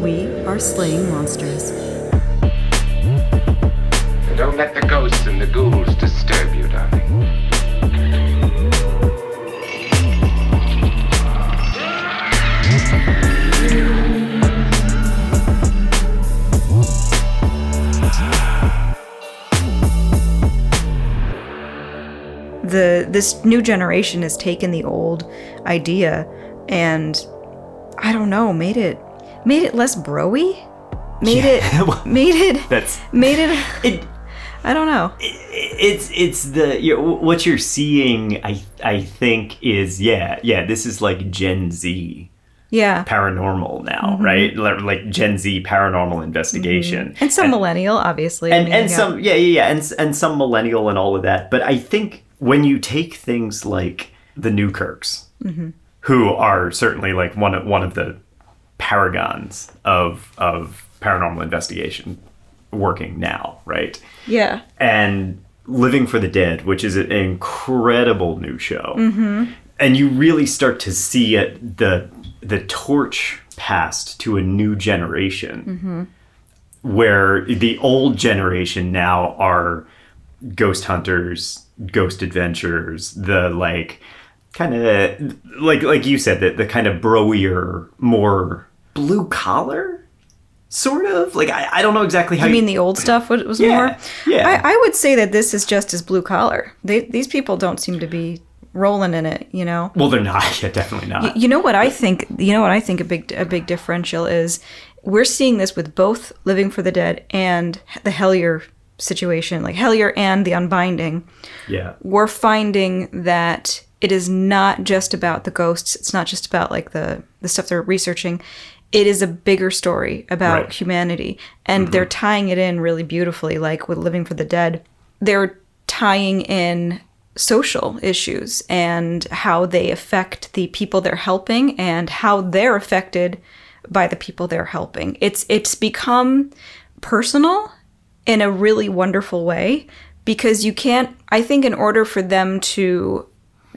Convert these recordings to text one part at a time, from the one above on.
We are slaying monsters. Don't let the ghosts and the ghouls disturb you, darling. This new generation has taken the old idea and, I don't know, made it less bro-y? I don't know. What you're seeing, I think is, this is like Gen Z. Yeah. Paranormal now, right? Like Gen Z paranormal investigation. And some millennial, obviously. Some millennial and all of that. But I think when you take things like the Newkirks, who are certainly like one of the paragons of paranormal investigation working now, right? Yeah. And Living for the Dead, which is an incredible new show. And you really start to see the torch passed to a new generation, where the old generation now are ghost hunters, ghost adventurers, the like kind of like you said, the kind of broier, more blue collar sort of, like I don't know exactly how you mean the old stuff was more. I would say that this is just as blue collar. These people don't seem to be rolling in it, you know. Well, they're not. Yeah, definitely not. You know what I think a big differential is, we're seeing this with both Living for the Dead and the Hellier situation, like Hellier and the Unbinding. Yeah. We're finding that it is not just about the ghosts. It's not just about like the stuff they're researching. It is a bigger story about humanity. And they're tying it in really beautifully. Like with Living for the Dead, they're tying in social issues and how they affect the people they're helping and how they're affected by the people they're helping. It's become personal in a really wonderful way, because you can't, I think in order for them to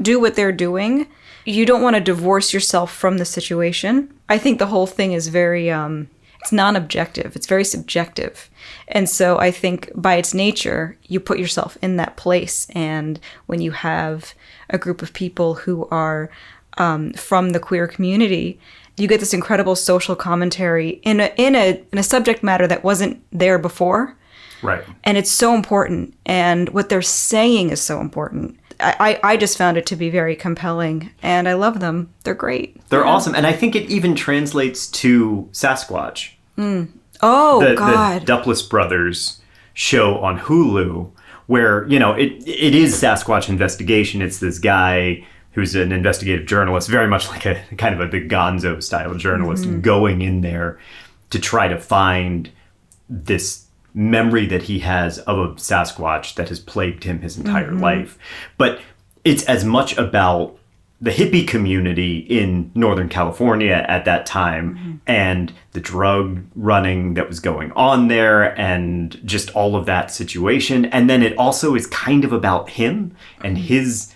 do what they're doing, you don't want to divorce yourself from the situation. I think the whole thing is very, it's non-objective. It's very subjective. And so I think by its nature, you put yourself in that place. And when you have a group of people who are from the queer community, you get this incredible social commentary in a subject matter that wasn't there before. Right. And it's so important. And what they're saying is so important. I just found it to be very compelling, and I love them. They're great. They're awesome. And I think it even translates to Sasquatch. Oh, God. The Duplass Brothers show on Hulu, where, you know, it is Sasquatch investigation. It's this guy who's an investigative journalist, very much like a kind of the Gonzo style journalist, going in there to try to find this memory that he has of a Sasquatch that has plagued him his entire life. But it's as much about the hippie community in Northern California at that time and the drug running that was going on there and just all of that situation. And then it also is kind of about him and his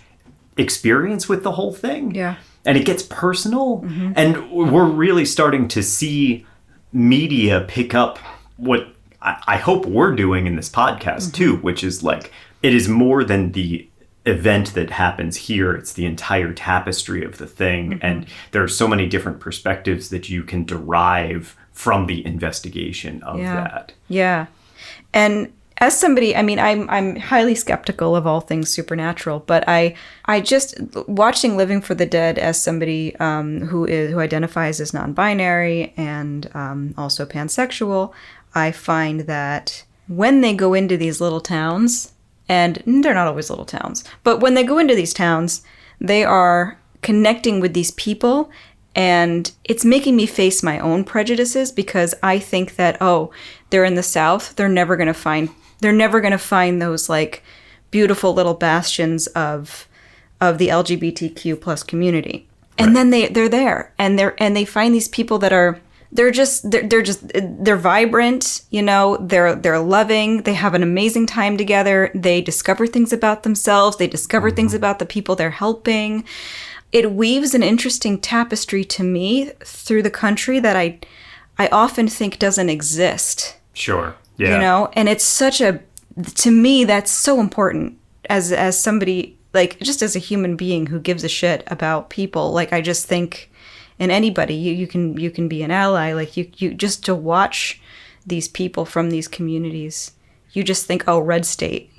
experience with the whole thing. Yeah. And it gets personal. And we're really starting to see media pick up what I hope we're doing in this podcast too, which is like, it is more than the event that happens here. It's the entire tapestry of the thing. And there are so many different perspectives that you can derive from the investigation of that. Yeah. And as somebody, I mean, I'm highly skeptical of all things supernatural, but I just, watching Living for the Dead as somebody who identifies as non-binary and also pansexual, I find that when they go into these little towns, and they're not always little towns, but when they go into these towns, they are connecting with these people, and it's making me face my own prejudices, because I think that, they're in the South, they're never going to find those like beautiful little bastions of the LGBTQ plus community. And then they're there, and they find these people that are, they're vibrant, you know, they're loving, they have an amazing time together, they discover things about themselves, they discover things about the people they're helping. it weaves an interesting tapestry to me through the country that I often think doesn't exist. Sure. Yeah. You know, and it's such a, to me, that's so important as somebody, like, just as a human being who gives a shit about people. Like, I just think in anybody, you can be an ally. Like, you just to watch these people from these communities, you just think, oh, red state.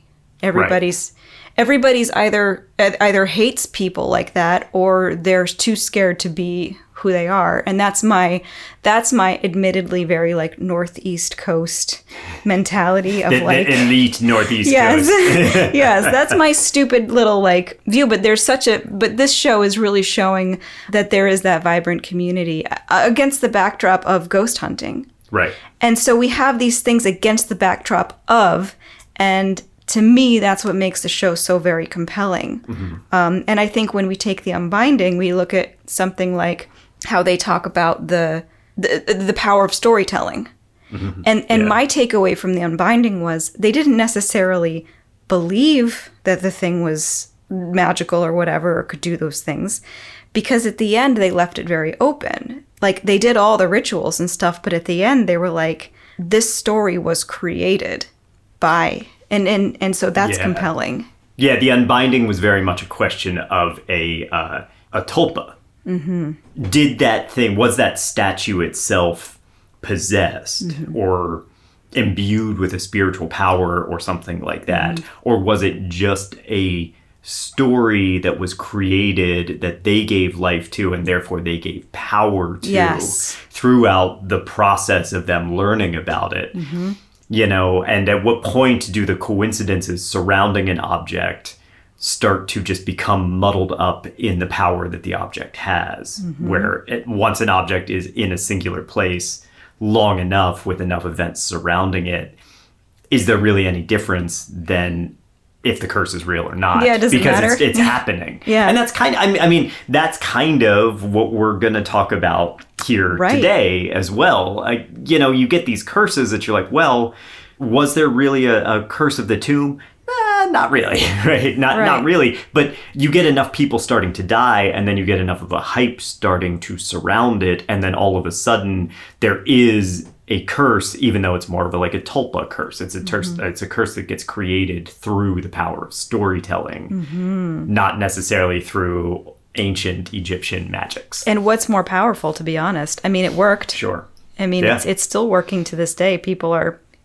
Everybody's either hates people like that, or they're too scared to be who they are. And that's my admittedly very like Northeast Coast mentality of like the elite Northeast yes. Coast. Yes, that's my stupid little like view. But but this show is really showing that there is that vibrant community against the backdrop of ghost hunting. Right. And so we have these things against the backdrop of, and to me, that's what makes the show so very compelling. Mm-hmm. And I think when we take The Unbinding, we look at something like how they talk about the power of storytelling. Mm-hmm. And my takeaway from The Unbinding was they didn't necessarily believe that the thing was magical or whatever, or could do those things, because at the end they left it very open. Like, they did all the rituals and stuff, but at the end they were like, this story was created by... And so that's compelling. Yeah, The Unbinding was very much a question of a tulpa. Mm-hmm. Was that statue itself possessed or imbued with a spiritual power or something like that? Or was it just a story that was created that they gave life to and therefore they gave power to throughout the process of them learning about it? Mm-hmm. You know, and at what point do the coincidences surrounding an object start to just become muddled up in the power that the object has? Mm-hmm. Where once an object is in a singular place long enough with enough events surrounding it, is there really any difference than if the curse is real or not? Yeah, it doesn't matter. Because it's happening. Yeah. And that's that's kind of what we're going to talk about here today as well. You get these curses that you're like, well, was there really a curse of the tomb? Not really, right? Not really. But you get enough people starting to die, and then you get enough of a hype starting to surround it, and then all of a sudden there is a curse, even though it's more of a tulpa curse. It's a curse that gets created through the power of storytelling, not necessarily through ancient Egyptian magics. And what's more powerful, to be honest? I mean, it worked. Sure. I mean, it's still working to this day.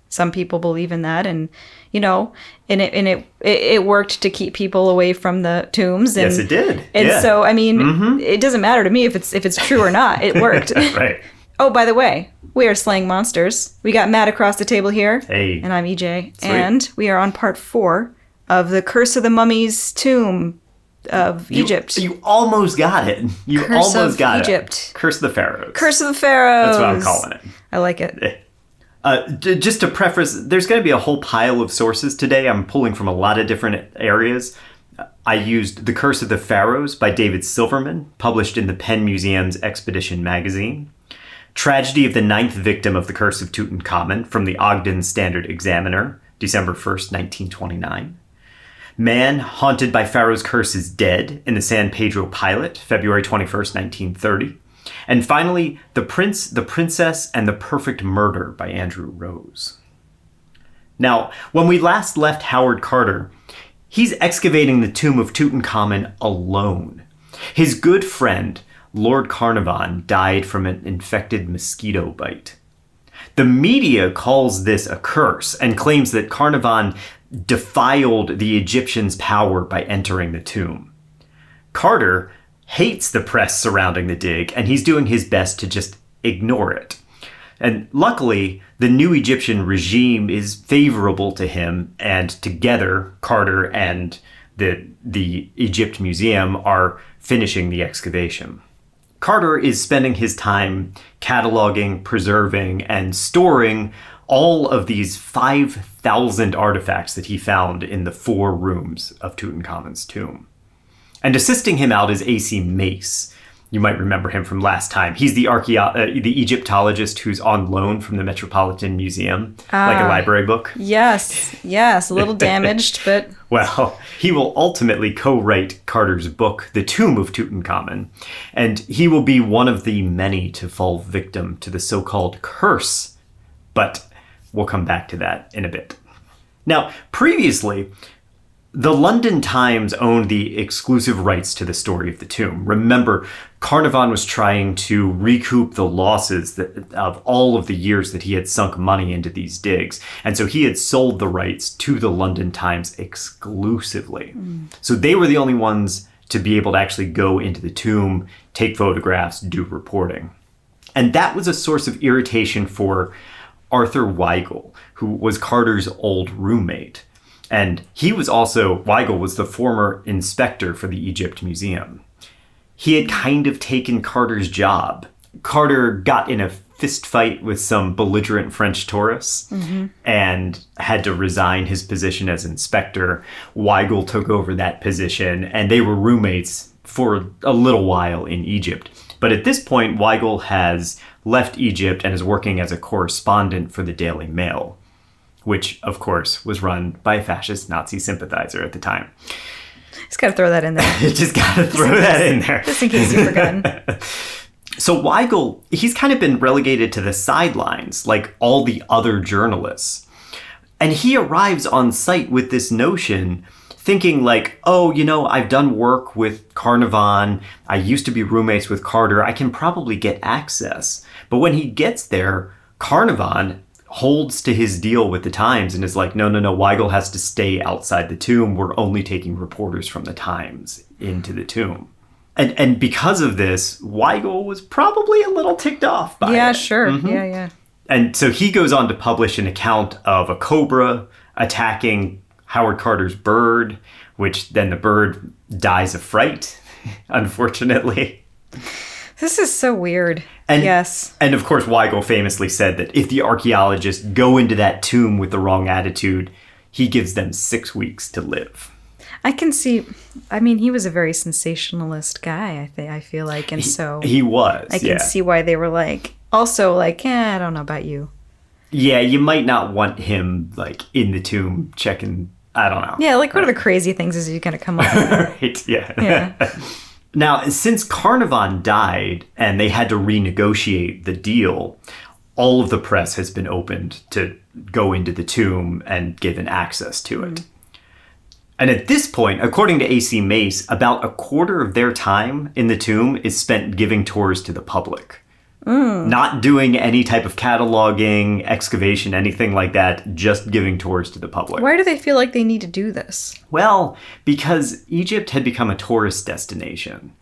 Some people believe in that, and it worked to keep people away from the tombs. And, yes, it did. And so, I mean, it doesn't matter to me if it's true or not. It worked. Right. Oh, by the way, we are slaying monsters. We got Matt across the table here. Hey. And I'm EJ. Sweet. And we are on part 4 of the Curse of the Mummy's Tomb of Egypt. You almost got it. Curse of Egypt. Curse of the Pharaohs. Curse of the Pharaohs. That's what I'm calling it. I like it. Just to preface, there's going to be a whole pile of sources today. I'm pulling from a lot of different areas. I used The Curse of the Pharaohs by David Silverman, published in the Penn Museum's Expedition magazine. Tragedy of the Ninth Victim of the Curse of Tutankhamen from the Ogden Standard Examiner, December 1st, 1929. Man Haunted by Pharaoh's Curse is Dead in the San Pedro Pilot, February 21st, 1930. And finally, The Prince, the Princess, and the Perfect Murder by Andrew Rose. Now, when we last left Howard Carter, he's excavating the tomb of Tutankhamen alone. His good friend, Lord Carnarvon, died from an infected mosquito bite. The media calls this a curse and claims that Carnarvon defiled the Egyptians' power by entering the tomb. Carter hates the press surrounding the dig, and he's doing his best to just ignore it. And luckily, the new Egyptian regime is favorable to him, and together, Carter and the Egypt Museum are finishing the excavation. Carter is spending his time cataloging, preserving, and storing all of these 5,000 artifacts that he found in the 4 rooms of Tutankhamun's tomb. And assisting him out is A.C. Mace, You might remember him from last time. He's the the Egyptologist who's on loan from the Metropolitan Museum, like a library book. Yes, a little damaged, but... Well, he will ultimately co-write Carter's book, The Tomb of Tutankhamen, and he will be one of the many to fall victim to the so-called curse. But we'll come back to that in a bit. Now, previously, the London Times owned the exclusive rights to the story of the tomb. Remember, Carnarvon was trying to recoup the losses of all of the years that he had sunk money into these digs. And so he had sold the rights to the London Times exclusively. So they were the only ones to be able to actually go into the tomb, take photographs, do reporting. And that was a source of irritation for Arthur Weigel, who was Carter's old roommate. And Weigel was the former inspector for the Egypt Museum. He had kind of taken Carter's job. Carter got in a fist fight with some belligerent French tourists and had to resign his position as inspector. Weigel took over that position, and they were roommates for a little while in Egypt. But at this point, Weigel has left Egypt and is working as a correspondent for the Daily Mail, which, of course, was run by a fascist Nazi sympathizer at the time. Just got to throw that in there. Just got to throw that in there. Just in case you've forgotten. So Weigel, he's kind of been relegated to the sidelines, like all the other journalists. And he arrives on site with this notion, thinking like, oh, I've done work with Carnarvon. I used to be roommates with Carter. I can probably get access. But when he gets there, Carnarvon holds to his deal with the Times and is like, no, Weigel has to stay outside the tomb. We're only taking reporters from the Times into the tomb. And because of this, Weigel was probably a little ticked off by it. Yeah, sure. Yeah. And so he goes on to publish an account of a cobra attacking Howard Carter's bird, which then the bird dies of fright, unfortunately. This is so weird. And, yes. And of course, Weigel famously said that if the archaeologists go into that tomb with the wrong attitude, he gives them 6 weeks to live. I can see, he was a very sensationalist guy, I feel like. And so he was. I can see why they were like, also like, I don't know about you. Yeah, you might not want him like in the tomb checking, I don't know. Yeah, like what are the crazy things is he going to come up with? Right, yeah. Now, since Carnarvon died and they had to renegotiate the deal, all of the press has been opened to go into the tomb and given access to it. And at this point, according to A.C. Mace, about a quarter of their time in the tomb is spent giving tours to the public. Not doing any type of cataloging, excavation, anything like that, just giving tours to the public. Why do they feel like they need to do this? Well, because Egypt had become a tourist destination.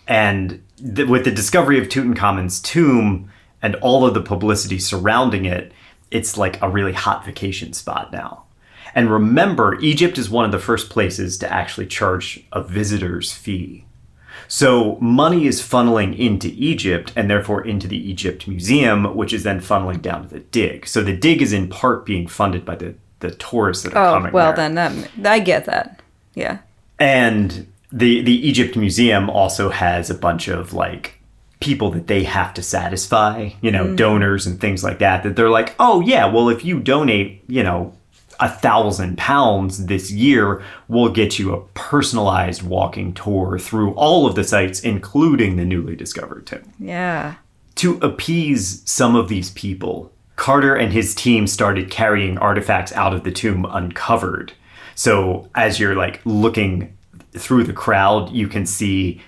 And with the discovery of Tutankhamun's tomb and all of the publicity surrounding it, it's like a really hot vacation spot now. And remember, Egypt is one of the first places to actually charge a visitor's fee. So money is funneling into Egypt and therefore into the Egypt Museum, which is then funneling down to the dig. So the dig is in part being funded by the tourists that are coming there. Then I get that. Yeah. And the Egypt Museum also has a bunch of like people that they have to satisfy, donors and things like that they're like, oh yeah, well if you donate, 1,000 pounds this year, we'll get you a personalized walking tour through all of the sites, including the newly discovered tomb. Yeah. To appease some of these people, Carter and his team started carrying artifacts out of the tomb uncovered. So as you're like looking through the crowd, you can see,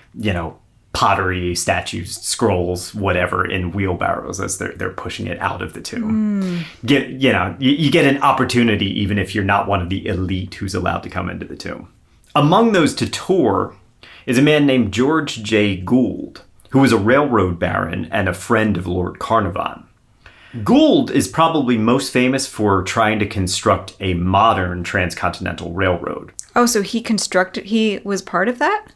pottery, statues, scrolls, whatever, in wheelbarrows as they're pushing it out of the tomb. You get an opportunity even if you're not one of the elite who's allowed to come into the tomb. Among those to tour is a man named George J. Gould, who was a railroad baron and a friend of Lord Carnarvon. Gould is probably most famous for trying to construct a modern transcontinental railroad. Oh, so he was part of that?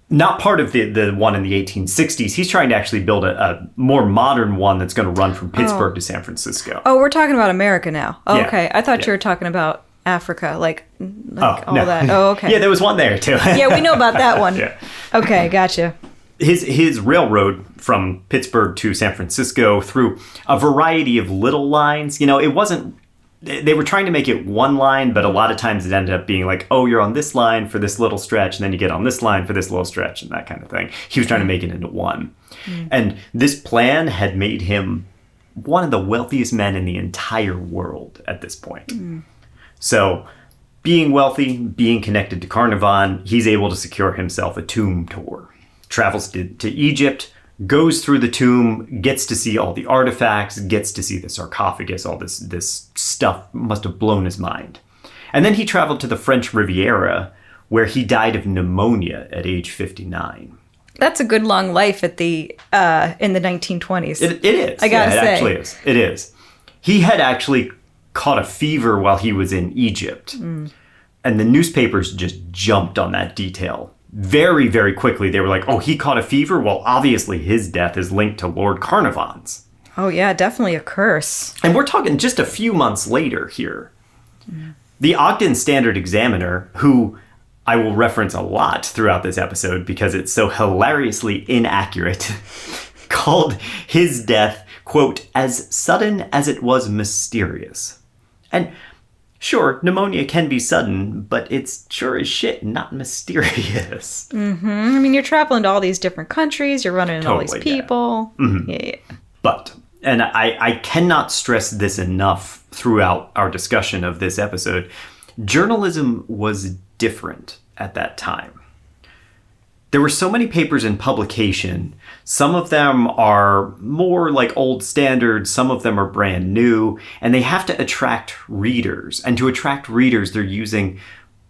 Not part of the one in the 1860s. He's trying to actually build a more modern one that's going to run from Pittsburgh to San Francisco. Oh, we're talking about America now. Oh, yeah. Okay. I thought you were talking about Africa, like all no. that. Oh, okay. Yeah, there was one there too. Yeah, we know about that one. Yeah. Okay, gotcha. his railroad from Pittsburgh to San Francisco through a variety of little lines. You know, it wasn't, they were trying to make it one line, but a lot of times it ended up being like, oh, you're on this line for this little stretch, and then you get on this line for this little stretch, and that kind of thing. He was trying to make it into one. And this plan had made him one of the wealthiest men in the entire world at this point. So being wealthy, being connected to Carnarvon, he's able to secure himself a tomb tour. Travels to Egypt, goes through the tomb, gets to see all the artifacts, gets to see the sarcophagus, all this stuff must have blown his mind. And then he traveled to the French Riviera, where he died of pneumonia at age 59. That's a good long life at the in the 1920s. It is. I gotta say. It actually is. It is. He had actually caught a fever while he was in Egypt. And the newspapers just jumped on that detail. Very, very quickly, they were like, oh, he caught a fever? Well, obviously his death is linked to Lord Carnarvon's. Oh, yeah, definitely a curse. And we're talking just a few months later here. The Ogden Standard Examiner, who I will reference a lot throughout this episode because it's so hilariously inaccurate, called his death, quote, as sudden as it was mysterious. And sure, pneumonia can be sudden, but it's sure as shit not mysterious. I mean, you're traveling to all these different countries, you're running into all these people. Yeah. But, and I cannot stress this enough throughout our discussion of this episode, journalism was different at that time. There were so many papers in publication. Some of them are more like old standards. Some of them are brand new. And they have to attract readers. And to attract readers, they're using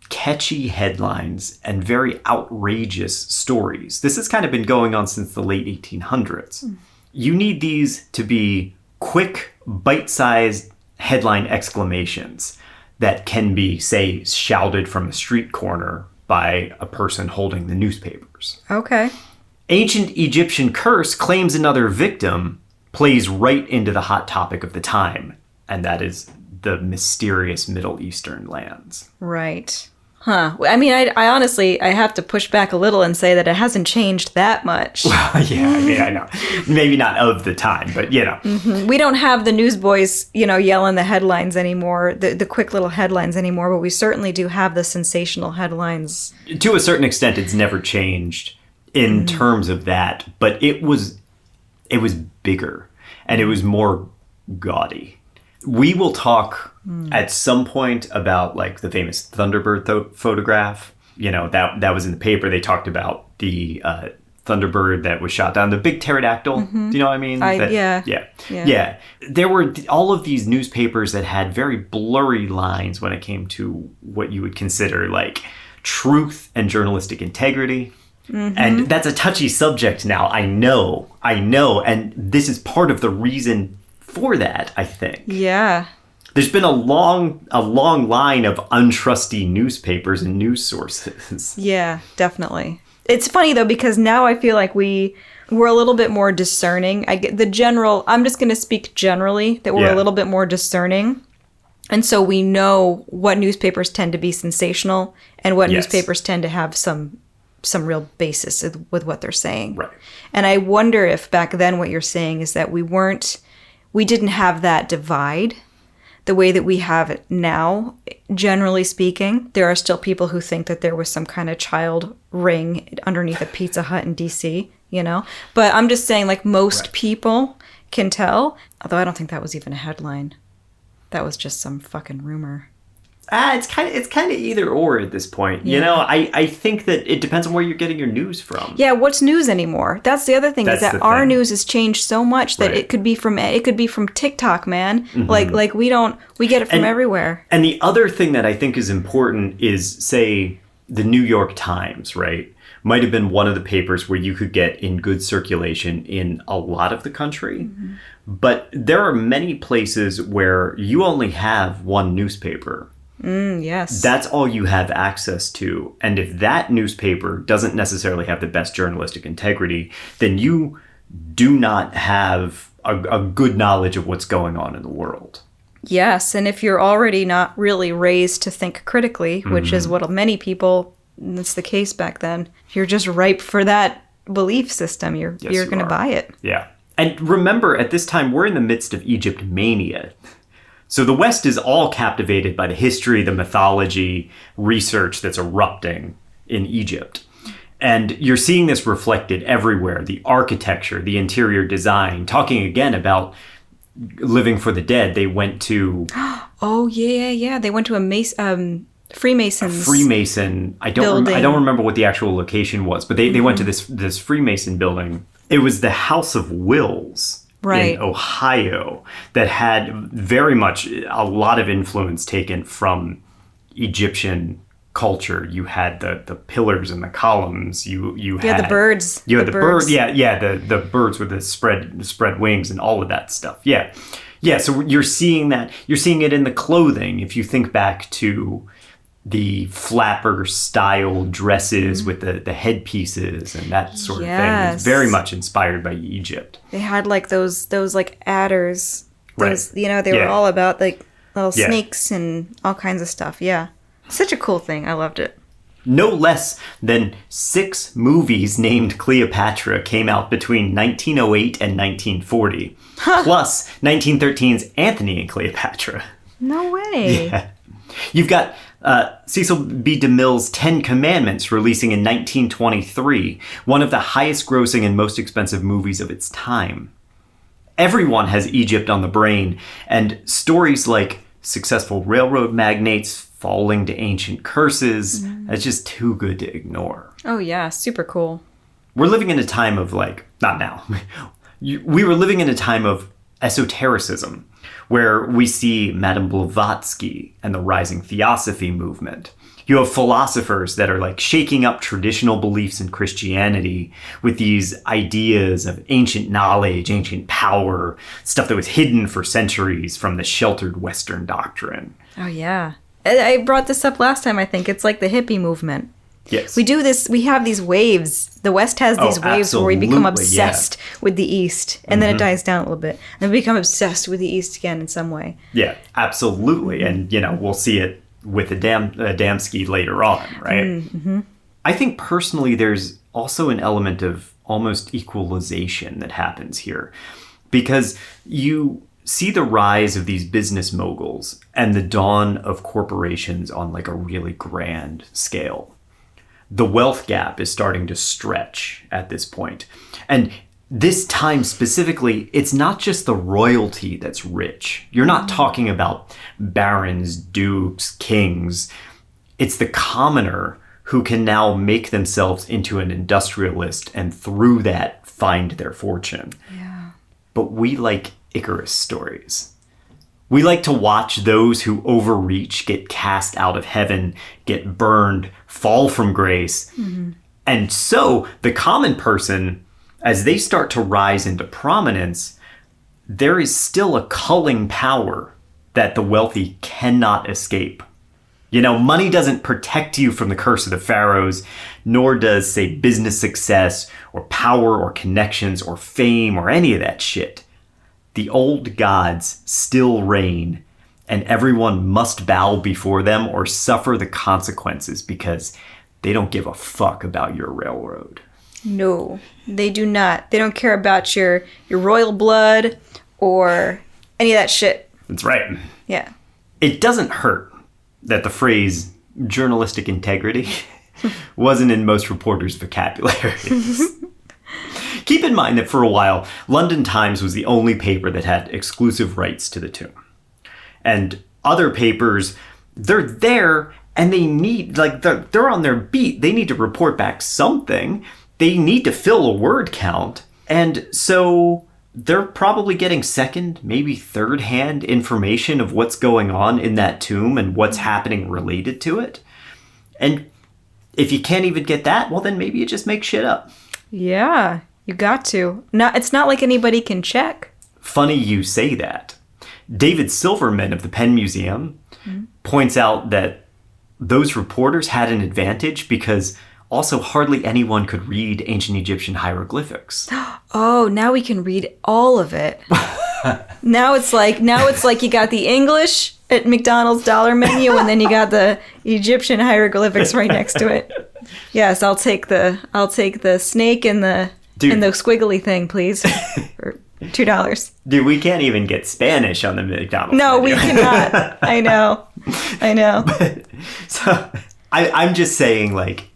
catchy headlines and very outrageous stories. This has kind of been going on since the late 1800s. You need these to be quick, bite-sized headline exclamations that can be, say, shouted from a street corner by a person holding the newspapers. Okay. Ancient Egyptian curse claims another victim plays right into the hot topic of the time, and that is the mysterious Middle Eastern lands. Right. Huh. I mean, I honestly, I have to push back a little and say that it hasn't changed that much. Yeah, I mean, I know. Maybe not of the time, but, you know. We don't have the newsboys, yelling the headlines anymore, the quick little headlines anymore, but we certainly do have the sensational headlines. To a certain extent, it's never changed in terms of that, but it was bigger, and it was more gaudy. We will talk at some point about like the famous Thunderbird photograph. You know, that was in the paper. They talked about the Thunderbird that was shot down, the big pterodactyl. Do you know what I mean? Yeah. There were all of these newspapers that had very blurry lines when it came to what you would consider like truth and journalistic integrity. And that's a touchy subject now. I know. And this is part of the reason for that, I think. Yeah. There's been a long line of untrusty newspapers and news sources. Yeah, definitely. It's funny though, because now I feel like we're a little bit more discerning. I get the general, I'm just going to speak generally, that we're a little bit more discerning. And so we know what newspapers tend to be sensational and what newspapers tend to have some real basis with what they're saying. Right. And I wonder if back then what you're saying is that we didn't have that divide the way that we have it now. Generally speaking, there are still people who think that there was some kind of child ring underneath a Pizza Hut in DC, But I'm just saying, like, most people can tell, although I don't think that was even a headline. That was just some fucking rumor. It's kind of either or at this point. Yeah. I think that it depends on where you're getting your news from. Yeah, what's news anymore? That's the other thing, is that our news has changed so much that it could be from TikTok, man. Like we get it from everywhere. And the other thing that I think is important is, say, the New York Times, right? Might have been one of the papers where you could get in good circulation in a lot of the country. But there are many places where you only have one newspaper. Yes. That's all you have access to. And if that newspaper doesn't necessarily have the best journalistic integrity, then you do not have a good knowledge of what's going on in the world. Yes. And if you're already not really raised to think critically, which is what many people, that's the case back then, you're just ripe for that belief system, you're going to buy it. Yeah. And remember, at this time, we're in the midst of Egypt mania. So the West is all captivated by the history, the mythology, research that's erupting in Egypt. And you're seeing this reflected everywhere. The architecture, the interior design, talking again about living for the dead. They went to... Oh, yeah. They went to Freemasons. Freemason. I don't remember what the actual location was, but they went to this Freemason building. It was the House of Wills. Right. In Ohio, that had very much a lot of influence taken from Egyptian culture. You had the pillars and the columns. You had the birds. You had the birds. The birds with the spread wings and all of that stuff. Yeah. So you're seeing that. You're seeing it in the clothing. If you think back to the flapper style dresses with the headpieces and that sort of thing. It's very much inspired by Egypt. They had like those like adders. Those, right. They were all about like little snakes and all kinds of stuff. Yeah. Such a cool thing. I loved it. No less than 6 movies named Cleopatra came out between 1908 and 1940. Plus 1913's Anthony and Cleopatra. No way. Yeah. You've got Cecil B. DeMille's 10 Commandments releasing in 1923, one of the highest grossing and most expensive movies of its time. Everyone has Egypt on the brain, and stories like successful railroad magnates falling to ancient curses, that's just too good to ignore. Oh yeah, super cool. We're living in a time of not now. We were living in a time of esotericism, where we see Madame Blavatsky and the rising Theosophy movement. You have philosophers that are shaking up traditional beliefs in Christianity with these ideas of ancient knowledge, ancient power, stuff that was hidden for centuries from the sheltered Western doctrine. Oh yeah. I brought this up last time, I think. It's like the hippie movement. Yes. We do this, we have these waves. The West has these waves where we become obsessed with the East, and then it dies down a little bit, and we become obsessed with the East again in some way. Yeah, absolutely. And, we'll see it with Adamski later on, right? Mm-hmm. I think personally there's also an element of almost equalization that happens here, because you see the rise of these business moguls and the dawn of corporations on a really grand scale. The wealth gap is starting to stretch at this point. And this time specifically, it's not just the royalty that's rich. You're not talking about barons, dukes, kings. It's the commoner who can now make themselves into an industrialist and through that find their fortune. Yeah. But we like Icarus stories. We like to watch those who overreach get cast out of heaven, get burned, fall from grace. Mm-hmm. And so the common person, as they start to rise into prominence, there is still a culling power that the wealthy cannot escape. Money doesn't protect you from the curse of the pharaohs, nor does, say, business success or power or connections or fame or any of that shit. The old gods still reign, and everyone must bow before them or suffer the consequences because they don't give a fuck about your railroad. No, they do not. They don't care about your royal blood or any of that shit. That's right. Yeah. It doesn't hurt that the phrase journalistic integrity wasn't in most reporters' vocabularies. Keep in mind that for a while, London Times was the only paper that had exclusive rights to the tomb. And other papers, they're there and they need, they're on their beat. They need to report back something. They need to fill a word count. And so they're probably getting second, maybe third-hand information of what's going on in that tomb and what's happening related to it. And if you can't even get that, well, then maybe you just make shit up. Yeah. You got to. It's not like anybody can check. Funny you say that. David Silverman of the Penn Museum points out that those reporters had an advantage because also hardly anyone could read ancient Egyptian hieroglyphics. Oh, now we can read all of it. Now it's like you got the English at McDonald's dollar menu, and then you got the Egyptian hieroglyphics right next to it. Yes, I'll take the snake and the squiggly thing, please, for $2. Dude, we can't even get Spanish on the McDonald's No, menu. we cannot. I know. So I'm just saying, like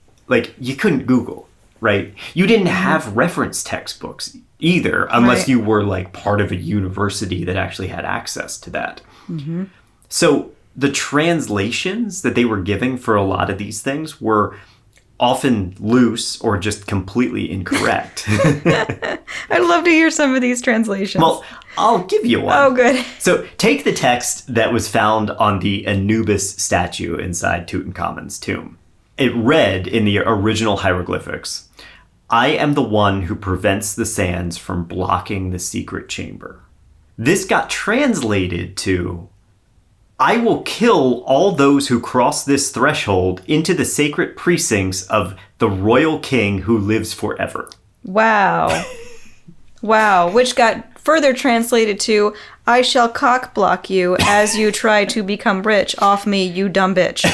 you couldn't Google, right? You didn't have reference textbooks either, unless you were like part of a university that actually had access to that. Mm-hmm. So the translations that they were giving for a lot of these things were often loose or just completely incorrect. I'd love to hear some of these translations. Well, I'll give you one. Oh, good. So take the text that was found on the Anubis statue inside Tutankhamun's tomb. It read in the original hieroglyphics, "I am the one who prevents the sands from blocking the secret chamber." This got translated to, "I will kill all those who cross this threshold into the sacred precincts of the royal king who lives forever." Wow. Wow. Which got further translated to, "I shall cock block you as you try to become rich off me, you dumb bitch."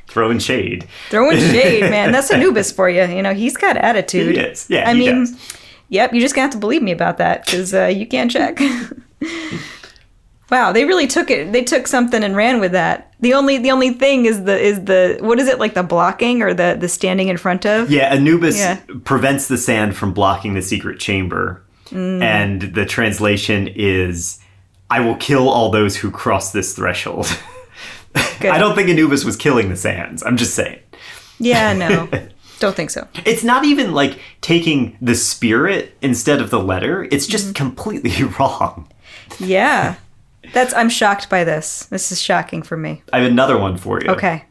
Throwing shade. Throwing shade, man. That's Anubis for you. You know, he's got attitude. He is. Yeah, I he mean, does. Yep, you just gonna have to believe me about that, because you can't check. Wow, they really took it. They took something and ran with that. The only thing is the what is it, like the blocking or the standing in front of? Yeah, Anubis prevents the sand from blocking the secret chamber. And the translation is, "I will kill all those who cross this threshold." I don't think Anubis was killing the sands. I'm just saying. Yeah, no. Don't think so. It's not even like taking the spirit instead of the letter. It's just completely wrong. Yeah. I'm shocked by this. This is shocking for me. I have another one for you. Okay.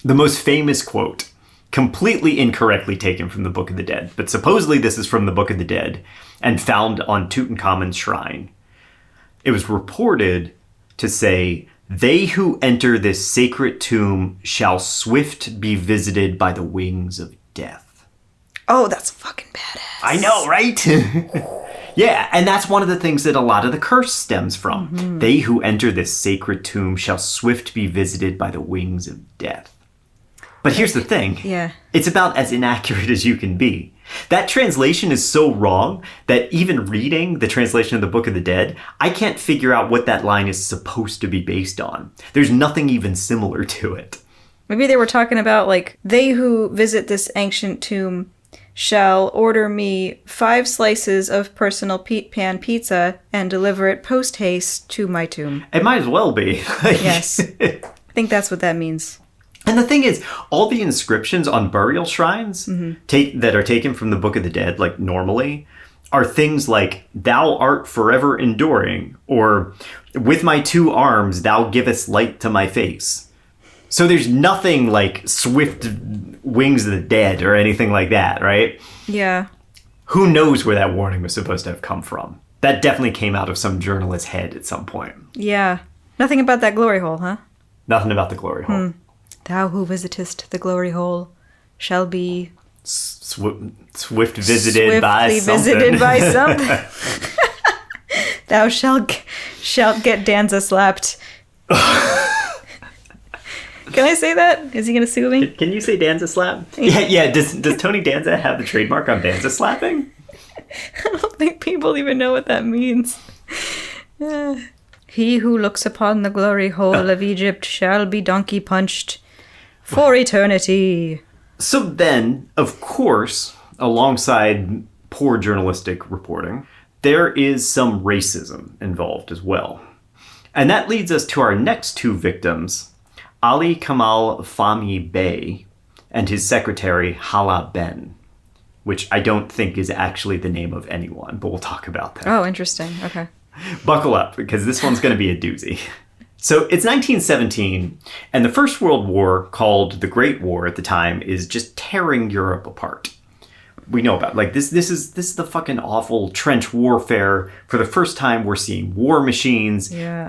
The most famous quote, completely incorrectly taken from the Book of the Dead, but supposedly this is from the Book of the Dead and found on Tutankhamun's shrine. It was reported to say, "They who enter this sacred tomb shall swift be visited by the wings of death." Oh, that's fucking badass. I know, right? Yeah, and that's one of the things that a lot of the curse stems from. Mm-hmm. "They who enter this sacred tomb shall swift be visited by the wings of death." But here's the thing. Yeah. It's about as inaccurate as you can be. That translation is so wrong that even reading the translation of the Book of the Dead, I can't figure out what that line is supposed to be based on. There's nothing even similar to it. Maybe they were talking about, like, "They who visit this ancient tomb shall order me 5 slices of personal pan pizza and deliver it post-haste to my tomb." It might as well be. Yes. I think that's what that means. And the thing is, all the inscriptions on burial shrines that are taken from the Book of the Dead, like normally, are things like, "Thou art forever enduring," or "With my 2 arms thou givest light to my face." So there's nothing like swift wings of the dead or anything like that, right? Yeah. Who knows where that warning was supposed to have come from? That definitely came out of some journalist's head at some point. Yeah. Nothing about that glory hole, huh? Nothing about the glory hole. "Thou who visitest the glory hole shall be swift visited by something." visited by something. "Thou shalt get Danza slapped." Can I say that? Is he going to sue me? Can you say Danza slap? Yeah. Does Tony Danza have the trademark on Danza slapping? I don't think people even know what that means. "He who looks upon the glory hole of Egypt shall be donkey punched for eternity." So then, of course, alongside poor journalistic reporting, there is some racism involved as well. And that leads us to our next 2 victims, Ali Kamal Fahmy Bey and his secretary Hala Ben, which I don't think is actually the name of anyone, but we'll talk about that. Oh, interesting. Okay. Buckle up, because this one's going to be a doozy. So it's 1917, and the First World War, called the Great War at the time, is just tearing Europe apart. We know about this is the fucking awful trench warfare. For the first time, we're seeing war machines. Yeah.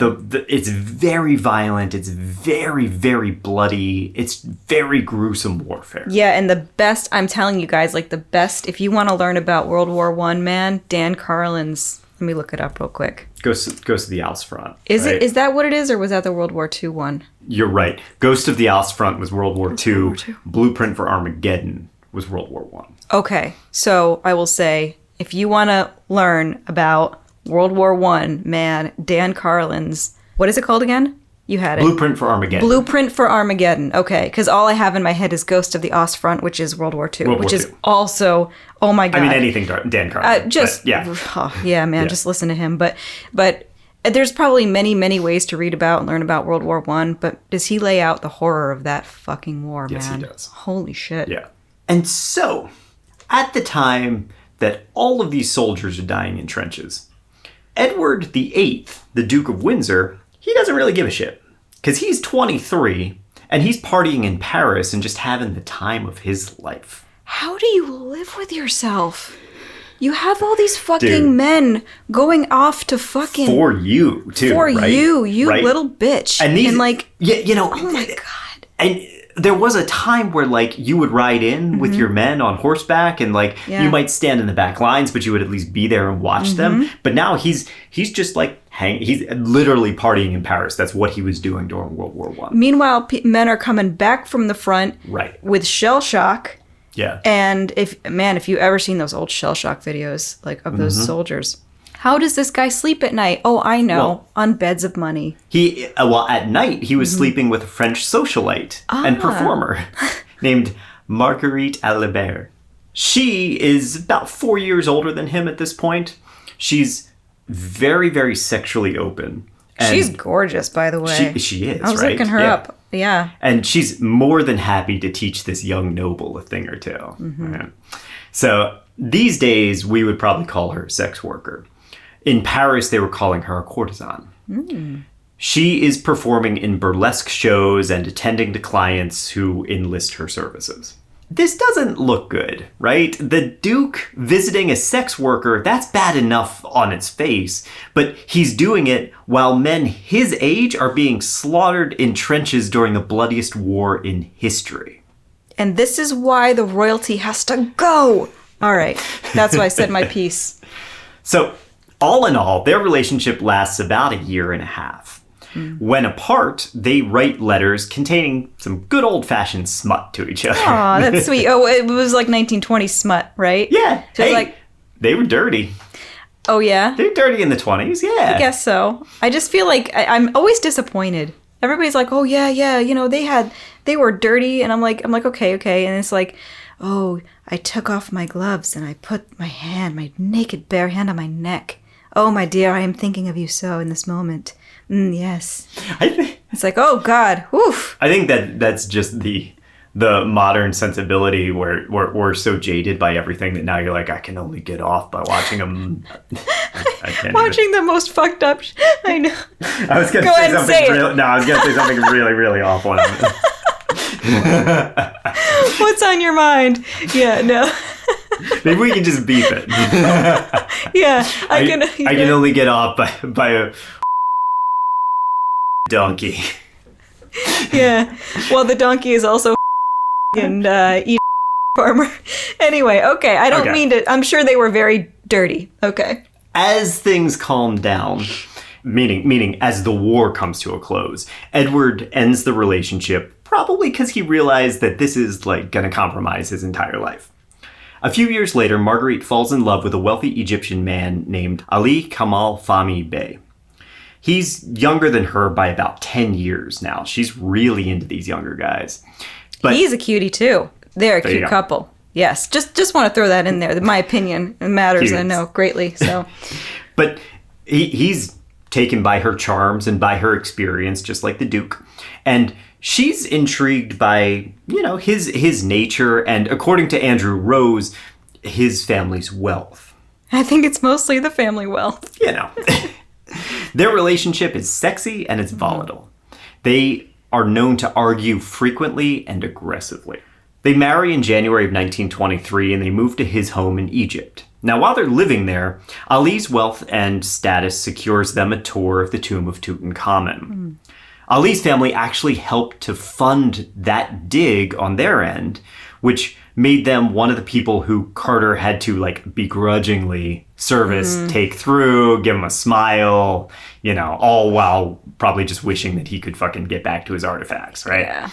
It's very violent. It's very, very bloody. It's very gruesome warfare. Yeah, and the best, I'm telling you guys, like the best, if you want to learn about World War I, man, Dan Carlin's, let me look it up real quick. Ghost of the Ostfront. Is that what it is, or was that the World War II one? You're right. Ghost of the Ostfront was World War II. Blueprint for Armageddon was World War One. Okay, so I will say, if you want to learn about World War One, man, Dan Carlin's, what is it called again? You had it. Blueprint for Armageddon. Blueprint for Armageddon. Okay, because all I have in my head is Ghost of the Ostfront, which is World War II, which is also, oh my God. I mean, anything Dan Carlin. Yeah, man, just listen to him. But there's probably many, many ways to read about and learn about World War One. But does he lay out the horror of that fucking war, man? Yes, he does. Holy shit. Yeah. And so, at the time that all of these soldiers are dying in trenches, Edward VIII, the Duke of Windsor, he doesn't really give a shit. Because he's 23, and he's partying in Paris and just having the time of his life. How do you live with yourself? You have all these fucking men going off to fucking... For you, too, right? you right? little bitch. And these... Yeah, Oh my God. And there was a time where, you would ride in with your men on horseback, and, you might stand in the back lines, but you would at least be there and watch them. But now he's just, he's literally partying in Paris. That's what he was doing during World War One. Meanwhile, men are coming back from the front with shell shock. Yeah. And if you ever seen those old shell shock videos, of those soldiers, how does this guy sleep at night? Oh, I know, on beds of money. At night, he was sleeping with a French socialite and performer named Marguerite Alibert. She is about 4 years older than him at this point. She's very, very sexually open. And she's gorgeous, by the way. She is, I was looking her up. Yeah. And she's more than happy to teach this young noble a thing or two. Right? So these days, we would probably call her a sex worker. In Paris, they were calling her a courtesan. She is performing in burlesque shows and attending to clients who enlist her services. This doesn't look good, right? The Duke visiting a sex worker, that's bad enough on its face, but he's doing it while men his age are being slaughtered in trenches during the bloodiest war in history. And this is why the royalty has to go. All right, that's why I said my piece. So, all in all, their relationship lasts about a year and a half. When apart, they write letters containing some good old-fashioned smut to each other. Aw, that's sweet. Oh, it was 1920s smut, right? Yeah. So they were dirty. Oh, yeah? They were dirty in the 20s, yeah. I guess so. I just feel like I'm always disappointed. Everybody's like, oh, yeah, they were dirty. And I'm like, okay. And it's like, oh, I took off my gloves and I put my naked bare hand on my neck. Oh, my dear, I am thinking of you so in this moment. Yes. It's like, oh God, oof. I think that's just the modern sensibility where we're so jaded by everything that now you're like, I can only get off by watching them. I can't watching the most fucked up. I know. I was gonna say something. I was gonna say something really, really awful. What's on your mind? Yeah, no. Maybe we can just beep it. Yeah, I can only get off by a donkey. Yeah. Well, the donkey is also and eat farmer. Anyway, okay. I don't mean to. I'm sure they were very dirty. Okay. As things calm down, meaning as the war comes to a close, Edward ends the relationship probably because he realized that this is going to compromise his entire life. A few years later, Marguerite falls in love with a wealthy Egyptian man named Ali Kamal Fahmy Bey. He's younger than her by about 10 years now. She's really into these younger guys. But he's a cutie too. They're a cute couple. Yes, just want to throw that in there. My opinion matters, I know, greatly. So, but he's taken by her charms and by her experience, just like the Duke. And she's intrigued by, his nature and, according to Andrew Rose, his family's wealth. I think it's mostly the family wealth. Their relationship is sexy and it's volatile. They are known to argue frequently and aggressively. They marry in January of 1923 and they move to his home in Egypt. Now, while they're living there, Ali's wealth and status secures them a tour of the tomb of Tutankhamen. Ali's family actually helped to fund that dig on their end, which made them one of the people who Carter had to like begrudgingly service, take through, give him a smile, you know, all while probably just wishing that he could fucking get back to his artifacts, right? Yeah.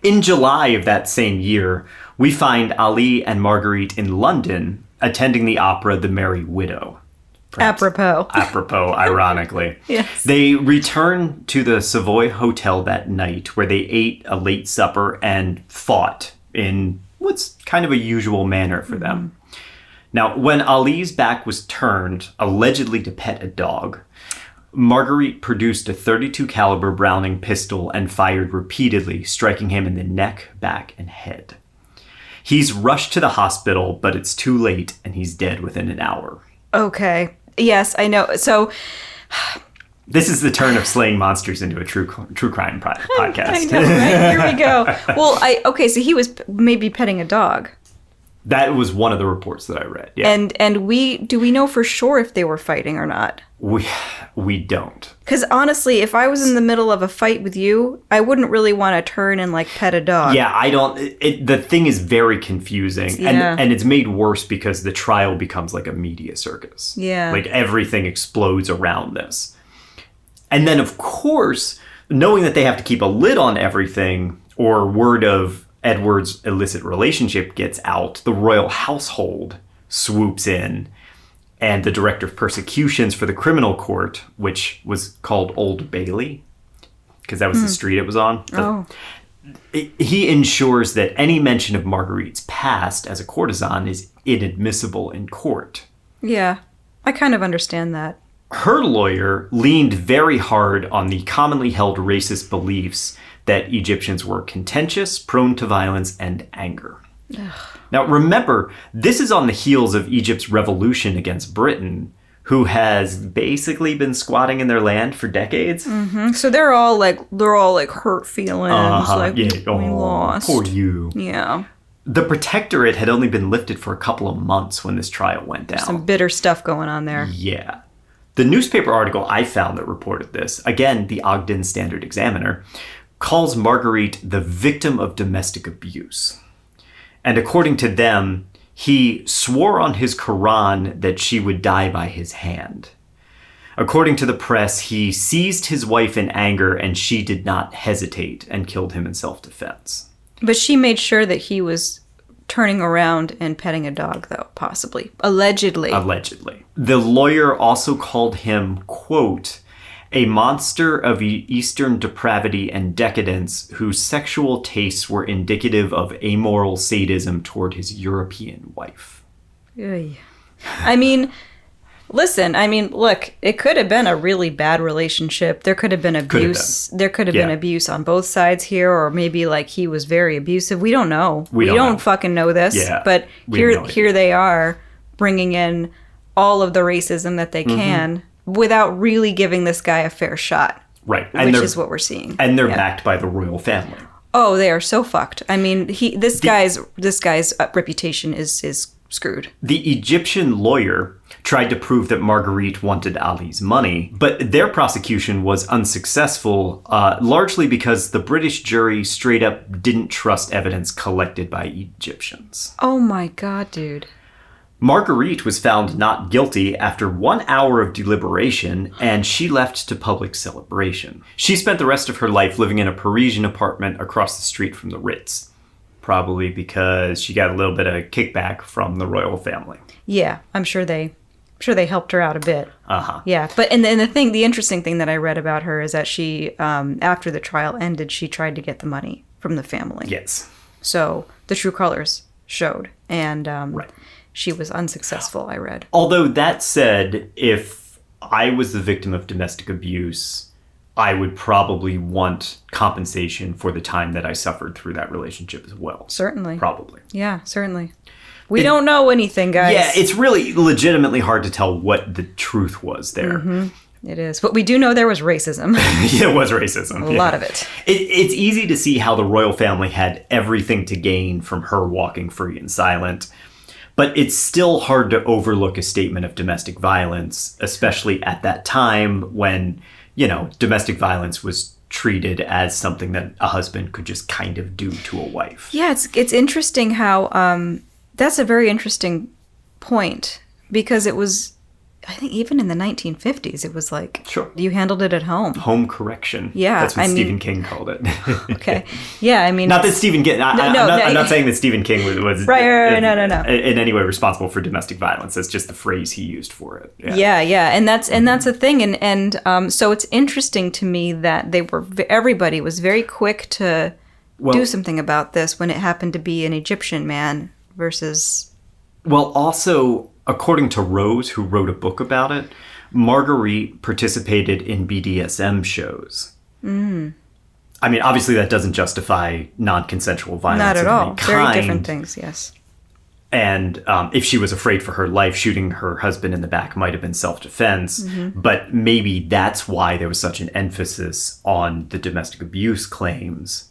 In July of that same year, we find Ali and Marguerite in London attending the opera The Merry Widow. Perhaps apropos, ironically. Yes. They return to the Savoy Hotel that night where they ate a late supper and fought in what's kind of a usual manner for them. Now, when Ali's back was turned, allegedly to pet a dog, Marguerite produced a .32 caliber Browning pistol and fired repeatedly, striking him in the neck, back, and head. He's rushed to the hospital, but it's too late, and he's dead within an hour. Okay. Yes, I know. So this is the turn of slaying monsters into a true crime podcast. I know, right? Here we go. Well, okay, so he was maybe petting a dog. That was one of the reports that I read. Yeah. And do we know for sure if they were fighting or not? We don't. Because honestly, if I was in the middle of a fight with you, I wouldn't really want to turn and like pet a dog. Yeah, I don't. The thing is very confusing, and it's made worse because the trial becomes like a media circus. Yeah, like everything explodes around this, and then of course, knowing that they have to keep a lid on everything, or word of Edward's illicit relationship gets out, the royal household swoops in. And the director of persecutions for the criminal court, which was called Old Bailey, because that was the street it was on. He ensures that any mention of Marguerite's past as a courtesan is inadmissible in court. Yeah, I kind of understand that. Her lawyer leaned very hard on the commonly held racist beliefs that Egyptians were contentious, prone to violence, and anger. Ugh. Now, remember, this is on the heels of Egypt's revolution against Britain, who has basically been squatting in their land for decades. Mm-hmm. So they're all like hurt feelings, like we lost. Poor you. Yeah. The protectorate had only been lifted for a couple of months when this trial went down. Some bitter stuff going on there. Yeah. The newspaper article I found that reported this, again, the Ogden Standard Examiner, calls Marguerite the victim of domestic abuse. And according to them, he swore on his Quran that she would die by his hand. According to the press, he seized his wife in anger and she did not hesitate and killed him in self-defense. But she made sure that he was turning around and petting a dog, though, possibly. Allegedly. The lawyer also called him, quote, a monster of Eastern depravity and decadence whose sexual tastes were indicative of amoral sadism toward his European wife. I mean, listen, look, it could have been a really bad relationship. There could have been abuse. There could have been abuse on both sides here, or maybe like he was very abusive. We don't know. We don't fucking know this. Yeah, but here they are bringing in all of the racism that they can. Without really giving this guy a fair shot. Right. Which is what we're seeing. And they're backed by the royal family. Oh, they are so fucked. I mean, this guy's reputation is screwed. The Egyptian lawyer tried to prove that Marguerite wanted Ali's money, but their prosecution was unsuccessful, largely because the British jury straight up didn't trust evidence collected by Egyptians. Oh my God, dude. Marguerite was found not guilty after 1 hour of deliberation, and she left to public celebration. She spent the rest of her life living in a Parisian apartment across the street from the Ritz, probably because she got a little bit of kickback from the royal family. Yeah, I'm sure they helped her out a bit. Uh-huh. Yeah, but and the interesting thing that I read about her is that she, after the trial ended, she tried to get the money from the family. Yes. So the true colors showed, and she was unsuccessful, I read. Although that said, if I was the victim of domestic abuse, I would probably want compensation for the time that I suffered through that relationship as well. Certainly. Probably. Yeah, certainly. We don't know anything, guys. Yeah, it's really legitimately hard to tell what the truth was there. Mm-hmm. It is. But we do know there was racism. Yeah, it was racism. A lot of it. It's easy to see how the royal family had everything to gain from her walking free and silent. But it's still hard to overlook a statement of domestic violence, especially at that time when, domestic violence was treated as something that a husband could just kind of do to a wife. Yeah, it's interesting how that's a very interesting point, because it was, I think even in the 1950s, it was like, Sure. you handled it at home. Home correction. Yeah, That's what I mean- Stephen King called it. Okay. Yeah, I mean... Not that Stephen King... I'm not saying that Stephen King was Right, no. in any way responsible for domestic violence. That's just the phrase he used for it. Yeah. And that's a thing. And so it's interesting to me that everybody was very quick to do something about this when it happened to be an Egyptian man versus... Well, also, according to Rose, who wrote a book about it, Marguerite participated in BDSM shows. I mean, obviously that doesn't justify non-consensual violence. Not at of all. any Very kind. different things, yes. And if she was afraid for her life, shooting her husband in the back might have been self-defense. But maybe that's why there was such an emphasis on the domestic abuse claims,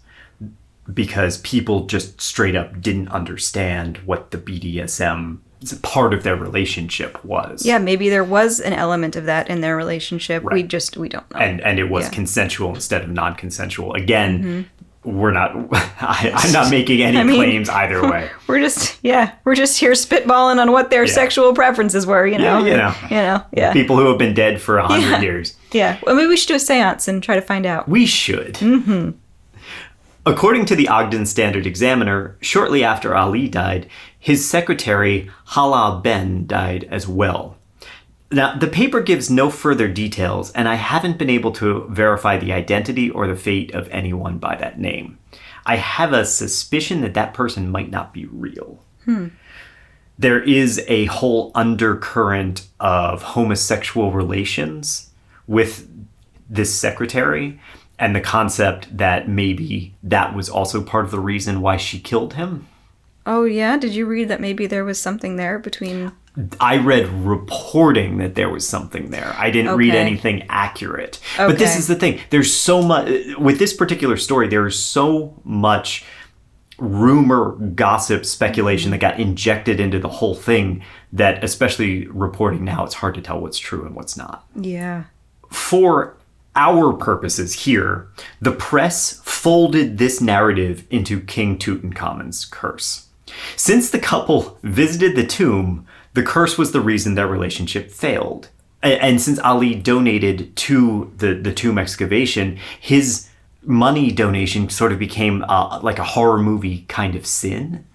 because people just straight up didn't understand what the BDSM part of their relationship was. Yeah, maybe there was an element of that in their relationship. Right. We don't know. And it was consensual instead of non-consensual. Again, we're not... I'm not making any claims either way. We're just here spitballing on what their sexual preferences were, you know. Yeah. People who have been dead for 100 years. Yeah. Well, maybe we should do a seance and try to find out. We should. According to the Ogden Standard Examiner, shortly after Ali died, his secretary Hala Ben died as well. Now, the paper gives no further details, and I haven't been able to verify the identity or the fate of anyone by that name. I have a suspicion that that person might not be real. There is a whole undercurrent of homosexual relations with this secretary, and the concept that maybe that was also part of the reason why she killed him. Oh, yeah? Did you read that maybe there was something there between... I read reporting that there was something there. I didn't read anything accurate. But this is the thing. There's so much... With this particular story, there is so much rumor, gossip, speculation that got injected into the whole thing that, especially reporting now, it's hard to tell what's true and what's not. Yeah. For our purposes here, the press folded this narrative into King Tutankhamun's curse. Since the couple visited the tomb, the curse was the reason their relationship failed. And since Ali donated to the tomb excavation, his money donation sort of became like a horror movie kind of sin.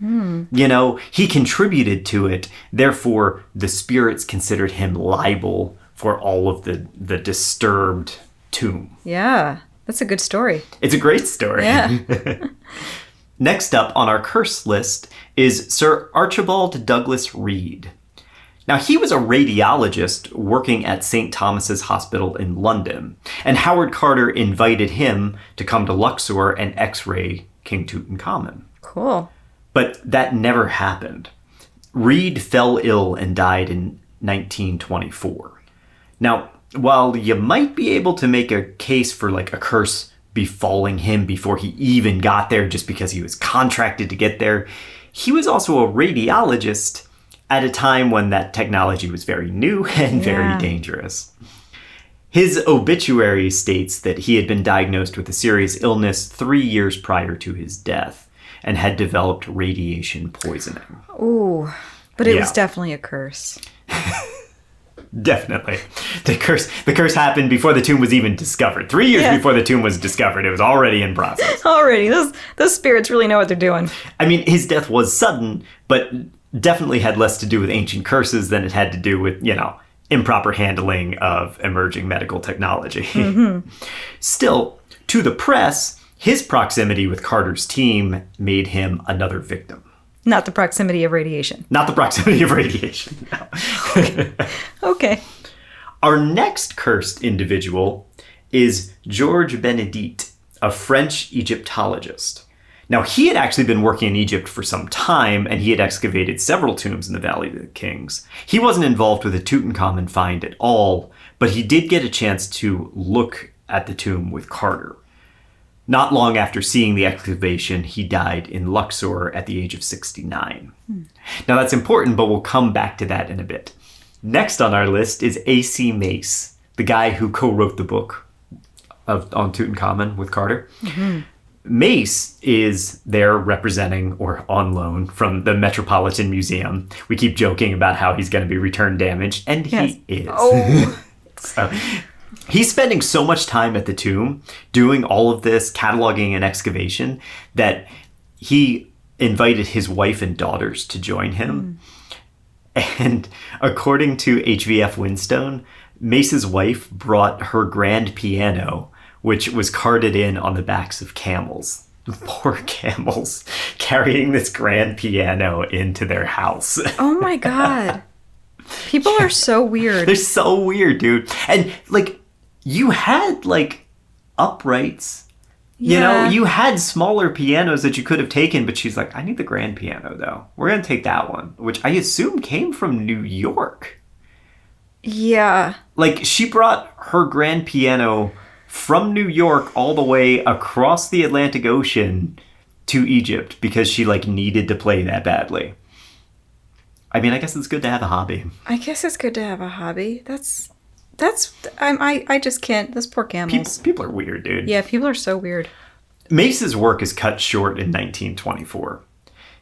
You know, he contributed to it. Therefore, the spirits considered him liable for all of the disturbed tomb. Yeah, that's a good story. It's a great story. Yeah. Next up on our curse list is Sir Archibald Douglas Reed. Now, he was a radiologist working at St. Thomas's Hospital in London, and Howard Carter invited him to come to Luxor and x-ray King Tutankhamen. Cool. But that never happened. Reed fell ill and died in 1924. Now, while you might be able to make a case for like a curse befalling him before he even got there just because he was contracted to get there, he was also a radiologist at a time when that technology was very new and very dangerous. His obituary states that he had been diagnosed with a serious illness 3 years prior to his death and had developed radiation poisoning. Ooh, but it was definitely a curse. Definitely. The curse happened before the tomb was even discovered. 3 years before the tomb was discovered. It was already in process. Already. Those spirits really know what they're doing. I mean, his death was sudden, but definitely had less to do with ancient curses than it had to do with, improper handling of emerging medical technology. Still, to the press, his proximity with Carter's team made him another victim. Not the proximity of radiation. Not the proximity of radiation, no. Okay. Our next cursed individual is Georges Benedict, a French Egyptologist. Now, he had actually been working in Egypt for some time, and he had excavated several tombs in the Valley of the Kings. He wasn't involved with the Tutankhamen find at all, but he did get a chance to look at the tomb with Carter. Not long after seeing the excavation, he died in Luxor at the age of 69. Now, that's important, but we'll come back to that in a bit. Next on our list is A.C. Mace, the guy who co-wrote the book on Tutankhamen with Carter. Mace is there representing or on loan from the Metropolitan Museum. We keep joking about how he's going to be return damaged, and he is. Oh. So, he's spending so much time at the tomb doing all of this cataloging and excavation that he invited his wife and daughters to join him. And according to HVF Winstone, Mace's wife brought her grand piano, which was carted in on the backs of camels. Poor camels carrying this grand piano into their house. Oh my God. People are so weird. They're so weird, dude. And like, you had like uprights. You know, you had smaller pianos that you could have taken, but she's like, I need the grand piano though. We're going to take that one, which I assume came from New York. Yeah. Like, she brought her grand piano from New York all the way across the Atlantic Ocean to Egypt because she like needed to play that badly. I mean, I guess it's good to have a hobby. I guess it's good to have a hobby. I just can't. Those poor camels. People are weird, dude. Yeah, people are so weird. Mace's work is cut short in 1924.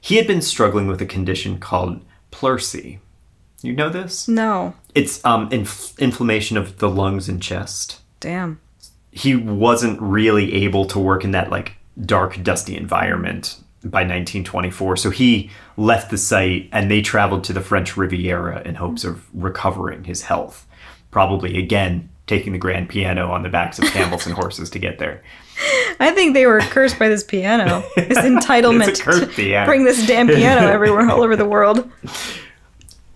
He had been struggling with a condition called pleurisy. You know this? No. It's inflammation of the lungs and chest. Damn. He wasn't really able to work in that like dark, dusty environment by 1924. So he left the site and they traveled to the French Riviera in hopes of recovering his health. Probably, again, taking the grand piano on the backs of camels and horses to get there. I think they were cursed by this piano. This entitlement to piano. bring this damn piano everywhere, all over the world.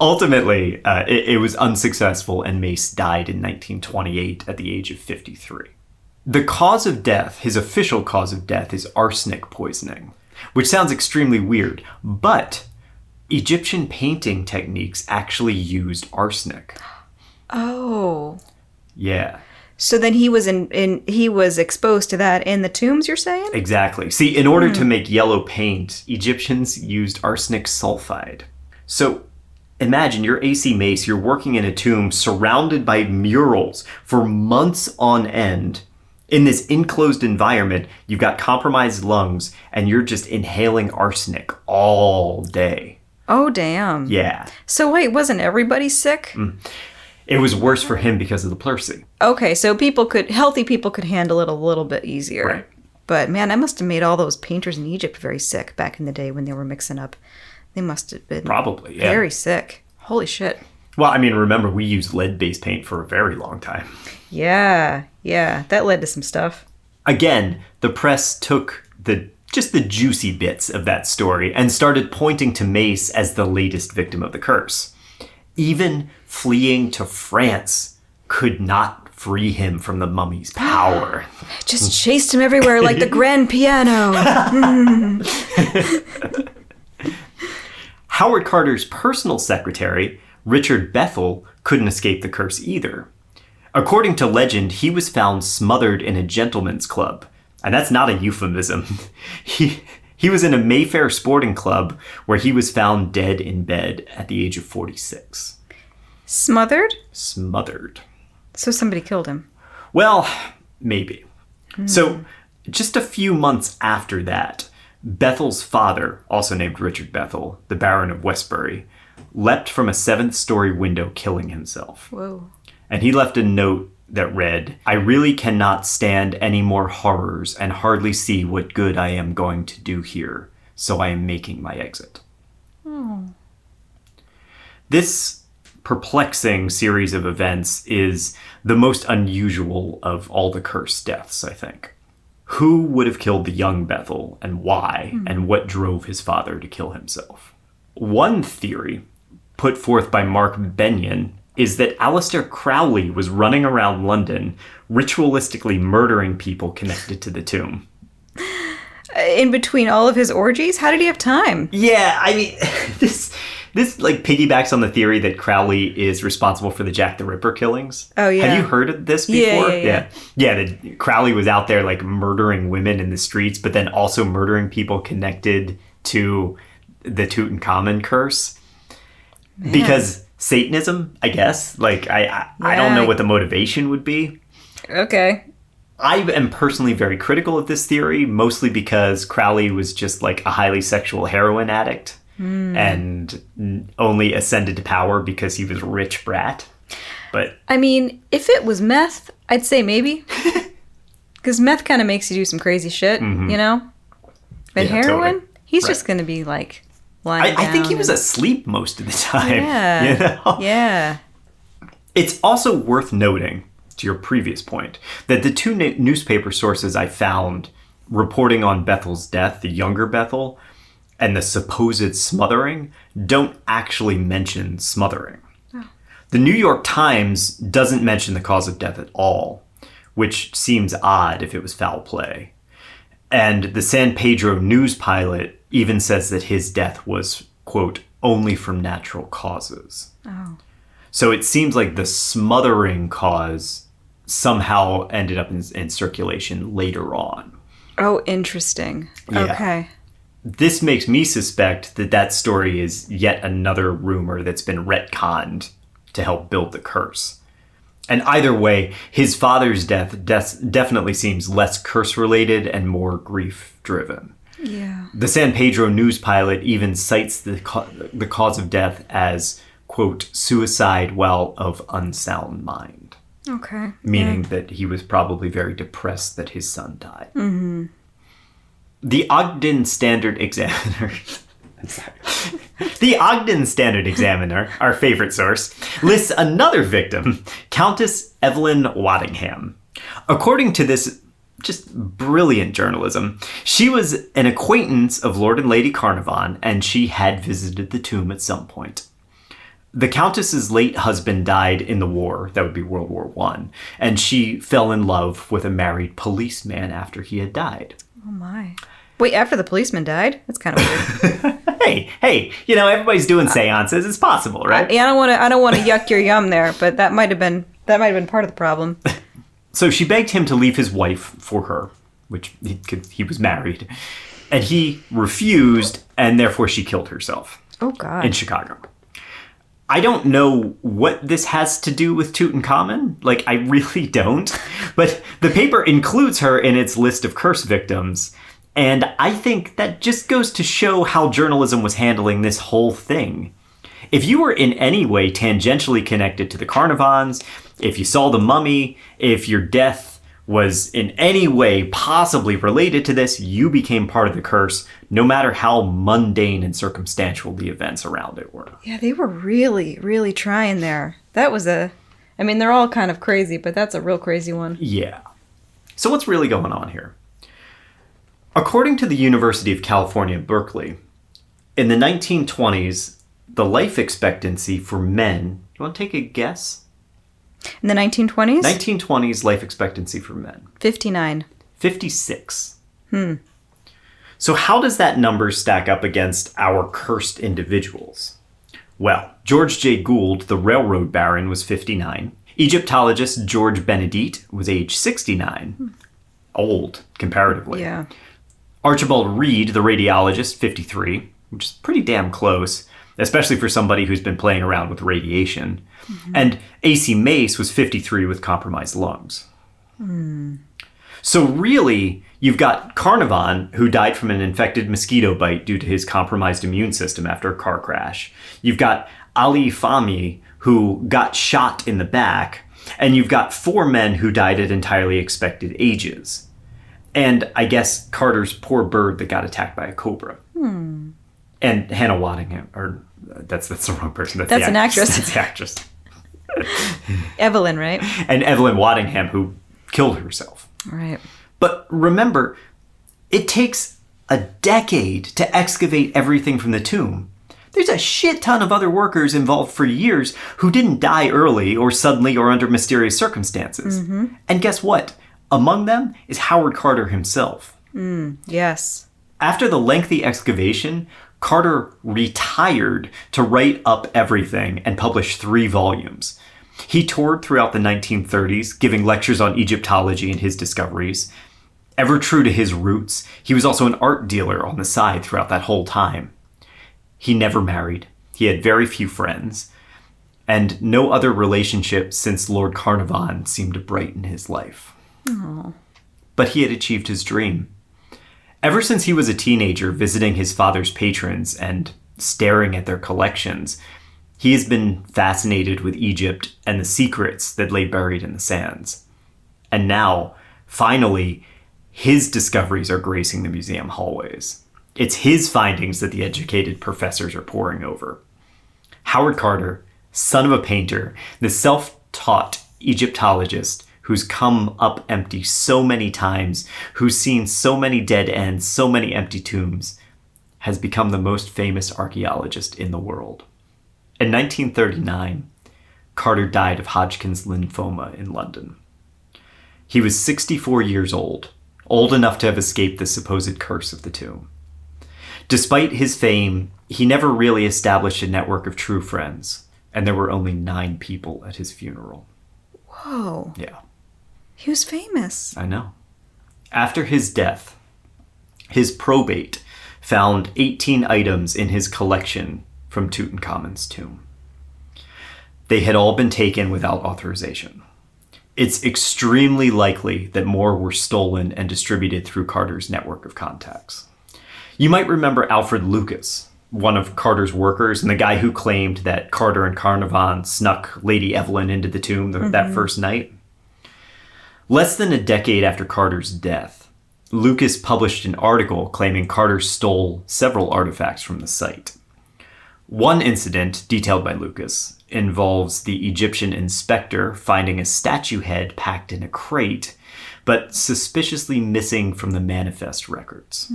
Ultimately, it was unsuccessful and Mace died in 1928 at the age of 53. The cause of death, his official cause of death, is arsenic poisoning, which sounds extremely weird, but Egyptian painting techniques actually used arsenic. Oh. Yeah. So then he was exposed to that in the tombs, you're saying? Exactly. See, in order to make yellow paint, Egyptians used arsenic sulfide. So imagine you're AC Mace, you're working in a tomb surrounded by murals for months on end. In this enclosed environment, you've got compromised lungs, and you're just inhaling arsenic all day. Oh, damn. Yeah. So wait, wasn't everybody sick? It was worse for him because of the pleurisy. Okay, so healthy people could handle it a little bit easier. Right. But man, that must have made all those painters in Egypt very sick back in the day when they were mixing up. They must have been Probably, yeah. very sick. Holy shit. Well, I mean, remember, we used lead-based paint for a very long time. Yeah, that led to some stuff. Again, the press took just the juicy bits of that story and started pointing to Mace as the latest victim of the curse. Even fleeing to France could not free him from the mummy's power. Just chased him everywhere like the grand piano. Howard Carter's personal secretary, Richard Bethel, couldn't escape the curse either. According to legend, he was found smothered in a gentleman's club. And that's not a euphemism. He was in a Mayfair sporting club where he was found dead in bed at the age of 46. Smothered? Smothered. So somebody killed him. Well, maybe. So just a few months after that, Bethel's father, also named Richard Bethel, the Baron of Westbury, leapt from a 7th-story window, killing himself. Whoa. And he left a note that read, I really cannot stand any more horrors and hardly see what good I am going to do here, so I am making my exit. Oh. This perplexing series of events is the most unusual of all the cursed deaths, I think. Who would have killed the young Bethel and why, and what drove his father to kill himself? One theory, put forth by Mark Benyon, is that Aleister Crowley was running around London ritualistically murdering people connected to the tomb. In between all of his orgies? How did he have time? Yeah, I mean, this like piggybacks on the theory that Crowley is responsible for the Jack the Ripper killings. Oh, yeah. Have you heard of this before? Yeah. Yeah, that Crowley was out there like murdering women in the streets, but then also murdering people connected to the Tutankhamen curse. Man. Because Satanism, I guess. Like, I don't know what the motivation would be. Okay. I am personally very critical of this theory, mostly because Crowley was just like a highly sexual heroin addict and only ascended to power because he was a rich brat. But I mean, if it was meth, I'd say maybe. Because meth kind of makes you do some crazy shit, you know? But heroin, totally. He's just going to be like lying down. I think he was asleep most of the time. Yeah. You know? Yeah. It's also worth noting, to your previous point, that the two newspaper sources I found reporting on Bethel's death, the younger Bethel, and the supposed smothering, don't actually mention smothering. Oh. The New York Times doesn't mention the cause of death at all, which seems odd if it was foul play. And the San Pedro news pilot even says that his death was, quote, only from natural causes. Oh. So it seems like the smothering cause somehow ended up in circulation later on. Oh, interesting. Yeah. Okay. This makes me suspect that that story is yet another rumor that's been retconned to help build the curse. And either way, his father's death definitely seems less curse-related and more grief-driven. Yeah. The San Pedro news pilot even cites the cause of death as, quote, suicide while of unsound mind. Okay. Meaning that he was probably very depressed that his son died. Mm-hmm. The Ogden Standard Examiner... The Ogden Standard Examiner, our favorite source, lists another victim, Countess Evelyn Waddingham. According to this just brilliant journalism, she was an acquaintance of Lord and Lady Carnarvon, and she had visited the tomb at some point. The Countess's late husband died in the war, that would be World War I, and she fell in love with a married policeman after he had died. Oh my. Wait, after the policeman died? That's kind of weird. Hey, you know, everybody's doing seances. It's possible, right? I don't want to yuck your yum there, but that might have been part of the problem. So she begged him to leave his wife for her, which he was married, and he refused, and therefore she killed herself. Oh God. In Chicago. I don't know what this has to do with Tutankhamen. Like, I really don't. But the paper includes her in its list of curse victims. And I think that just goes to show how journalism was handling this whole thing. If you were in any way tangentially connected to the Carnarvons, if you saw the mummy, if your death was in any way possibly related to this, you became part of the curse, no matter how mundane and circumstantial the events around it were. Yeah, they were really, really trying there. That was they're all kind of crazy, but that's a real crazy one. Yeah. So what's really going on here? According to the University of California, Berkeley, in the 1920s, the life expectancy for men, you want to take a guess? In the 1920s? 1920s life expectancy for men. 59. 56. So how does that number stack up against our cursed individuals? Well, George J. Gould, the railroad baron, was 59. Egyptologist George Benedict was age 69. Old, comparatively. Yeah. Archibald Reed, the radiologist, 53, which is pretty damn close, especially for somebody who's been playing around with radiation. Mm-hmm. And A.C. Mace was 53 with compromised lungs. So really, you've got Carnarvon, who died from an infected mosquito bite due to his compromised immune system after a car crash. You've got Ali Fahmy, who got shot in the back. And you've got 4 men who died at entirely expected ages. And I guess Carter's poor bird that got attacked by a cobra. And Hannah Waddingham, or that's the wrong person. That's an actress. That's the actress. Evelyn, right? And Evelyn Waddingham, who killed herself. Right. But remember, it takes a decade to excavate everything from the tomb. There's a shit ton of other workers involved for years who didn't die early or suddenly or under mysterious circumstances. Mm-hmm. And guess what? Among them is Howard Carter himself. Yes. After the lengthy excavation, Carter retired to write up everything and publish 3 volumes. He toured throughout the 1930s, giving lectures on Egyptology and his discoveries. Ever true to his roots, he was also an art dealer on the side throughout that whole time. He never married. He had very few friends. And no other relationship since Lord Carnarvon seemed to brighten his life. Oh. but he had achieved his dream. Ever since he was a teenager visiting his father's patrons and staring at their collections, he has been fascinated with Egypt and the secrets that lay buried in the sands. And now, finally, his discoveries are gracing the museum hallways. It's his findings that the educated professors are poring over. Howard Carter, son of a painter, the self-taught Egyptologist who's come up empty so many times, who's seen so many dead ends, so many empty tombs, has become the most famous archaeologist in the world. In 1939, Carter died of Hodgkin's lymphoma in London. He was 64 years old enough to have escaped the supposed curse of the tomb. Despite his fame, he never really established a network of true friends, and there were only 9 people at his funeral. Whoa. Yeah. He was famous. I know. After his death, his probate found 18 items in his collection from Tutankhamun's tomb. They had all been taken without authorization. It's extremely likely that more were stolen and distributed through Carter's network of contacts. You might remember Alfred Lucas, one of Carter's workers and the guy who claimed that Carter and Carnarvon snuck Lady Evelyn into the tomb that first night. Less than a decade after Carter's death, Lucas published an article claiming Carter stole several artifacts from the site. One incident, detailed by Lucas, involves the Egyptian inspector finding a statue head packed in a crate, but suspiciously missing from the manifest records.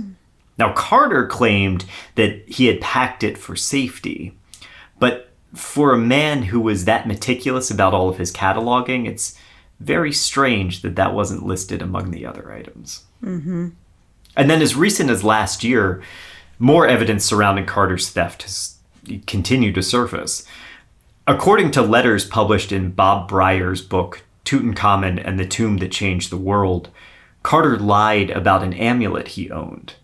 Now, Carter claimed that he had packed it for safety, but for a man who was that meticulous about all of his cataloging, it's very strange that that wasn't listed among the other items. And then as recent as last year, more evidence surrounding Carter's theft has continued to surface. According to letters published in Bob Breyer's book, Tutankhamen and the Tomb That Changed the World, Carter lied about an amulet he owned,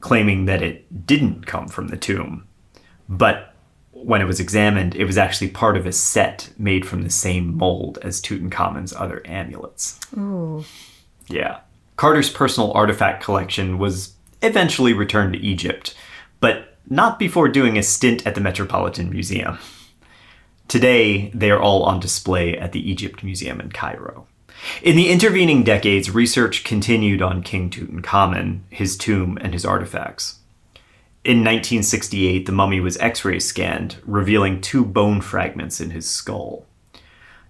claiming that it didn't come from the tomb. But when it was examined, it was actually part of a set made from the same mold as Tutankhamun's other amulets. Ooh. Yeah. Carter's personal artifact collection was eventually returned to Egypt, but not before doing a stint at the Metropolitan Museum. Today, they are all on display at the Egypt Museum in Cairo. In the intervening decades, research continued on King Tutankhamun, his tomb, and his artifacts. In 1968, the mummy was X-ray scanned, revealing 2 bone fragments in his skull.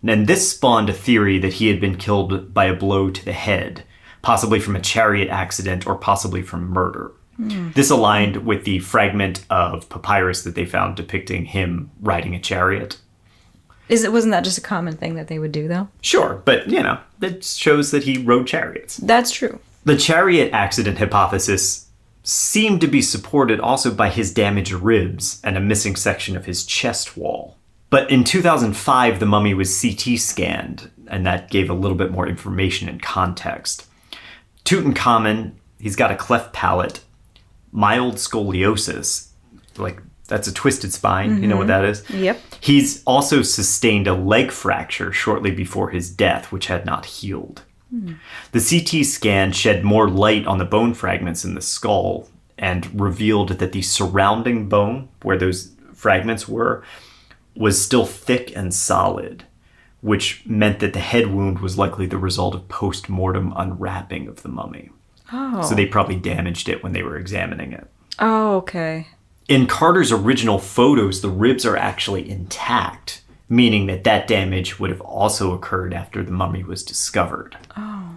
And this spawned a theory that he had been killed by a blow to the head, possibly from a chariot accident or possibly from murder. This aligned with the fragment of papyrus that they found depicting him riding a chariot. Wasn't that just a common thing that they would do, though? Sure, but, that shows that he rode chariots. That's true. The chariot accident hypothesis seemed to be supported also by his damaged ribs and a missing section of his chest wall. But in 2005, the mummy was CT scanned, and that gave a little bit more information and context. Tutankhamun, he's got a cleft palate, mild scoliosis, that's a twisted spine. You know what that is? Yep. He's also sustained a leg fracture shortly before his death, which had not healed. The CT scan shed more light on the bone fragments in the skull and revealed that the surrounding bone, where those fragments were, was still thick and solid, which meant that the head wound was likely the result of post-mortem unwrapping of the mummy. Oh. So they probably damaged it when they were examining it. Oh, okay. In Carter's original photos, the ribs are actually intact, meaning that damage would have also occurred after the mummy was discovered. Oh.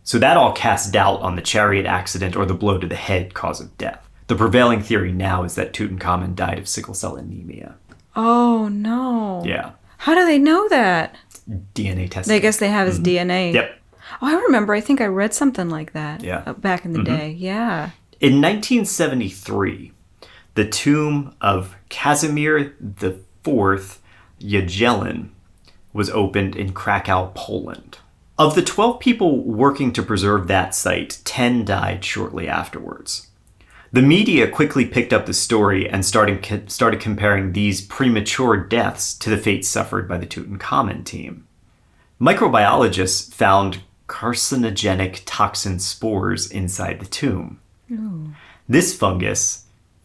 So that all casts doubt on the chariot accident or the blow to the head cause of death. The prevailing theory now is that Tutankhamun died of sickle cell anemia. Oh, no. Yeah. How do they know that? DNA testing. I guess they have his DNA. Yep. Oh, I remember. I think I read something like that. Yeah. Back in the day. Yeah. In 1973, the tomb of Casimir IV Jagiellon was opened in Krakow, Poland. Of the 12 people working to preserve that site, 10 died shortly afterwards. The media quickly picked up the story and started comparing these premature deaths to the fate suffered by the Tutankhamen team. Microbiologists found carcinogenic toxin spores inside the tomb. Ooh. This fungus,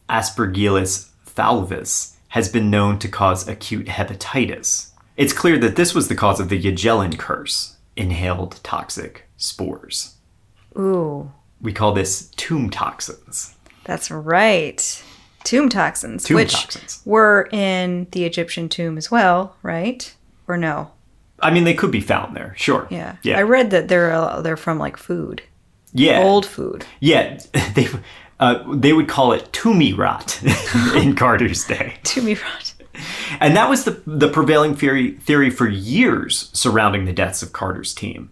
Aspergillus falvus, has been known to cause acute hepatitis. It's clear that this was the cause of the Jagiellon curse, inhaled toxic spores. Ooh. We call this tomb toxins. That's right. Tomb toxins, which were in the Egyptian tomb as well, right? Or no? I mean, they could be found there, sure. Yeah. I read that they're from like food. Yeah. Old food. Yeah. They would call it tombie rot in Carter's day. Tombie rot. And that was the prevailing theory for years surrounding the deaths of Carter's team.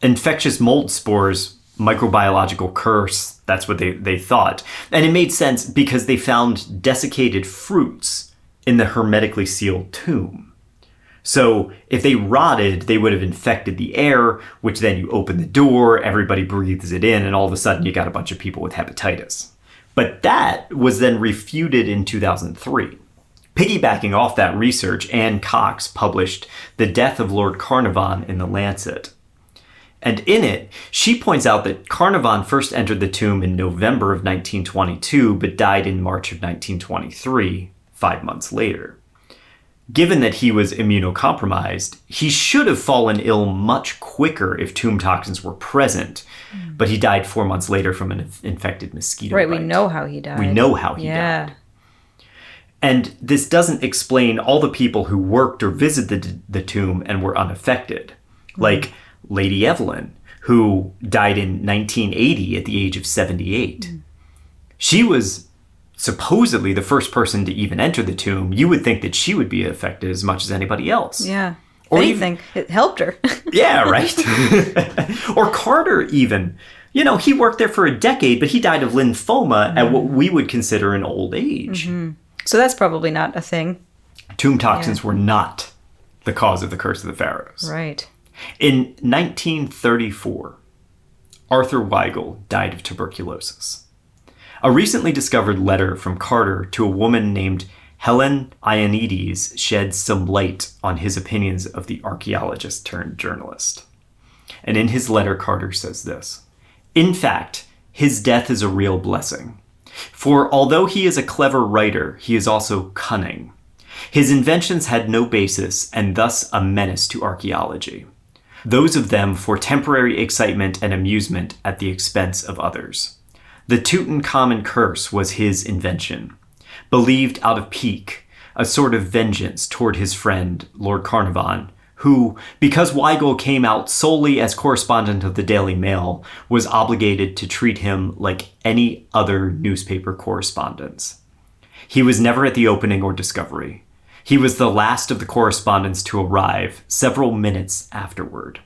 Infectious mold spores, microbiological curse, that's what they thought. And it made sense because they found desiccated fruits in the hermetically sealed tomb. So if they rotted, they would have infected the air, which then you open the door, everybody breathes it in, and all of a sudden you got a bunch of people with hepatitis. But that was then refuted in 2003. Piggybacking off that research, Anne Cox published The Death of Lord Carnarvon in The Lancet. And in it, she points out that Carnarvon first entered the tomb in November of 1922, but died in March of 1923, 5 months later. Given that he was immunocompromised, he should have fallen ill much quicker if tomb toxins were present, but he died 4 months later from an infected mosquito bite. Right, we know how he died. We know how he died. And this doesn't explain all the people who worked or visited the tomb and were unaffected, like Lady Evelyn, who died in 1980 at the age of 78. She was supposedly the first person to even enter the tomb. You would think that she would be affected as much as anybody else. Yeah. Or anything. It helped her. Yeah, right? Or Carter even. You know, he worked there for a decade, but he died of lymphoma at what we would consider an old age. So that's probably not a thing. Tomb toxins were not the cause of the curse of the Pharaohs. Right. In 1934, Arthur Weigel died of tuberculosis. A recently discovered letter from Carter to a woman named Helen Ionides sheds some light on his opinions of the archaeologist turned journalist. And in his letter, Carter says this: "In fact, his death is a real blessing. For although he is a clever writer, he is also cunning. His inventions had no basis and thus a menace to archaeology. Those of them for temporary excitement and amusement at the expense of others. The Tutankhamen curse was his invention, believed out of pique, a sort of vengeance toward his friend, Lord Carnarvon, who, because Weigel came out solely as correspondent of the Daily Mail, was obligated to treat him like any other newspaper correspondents. He was never at the opening or discovery. He was the last of the correspondents to arrive several minutes afterward.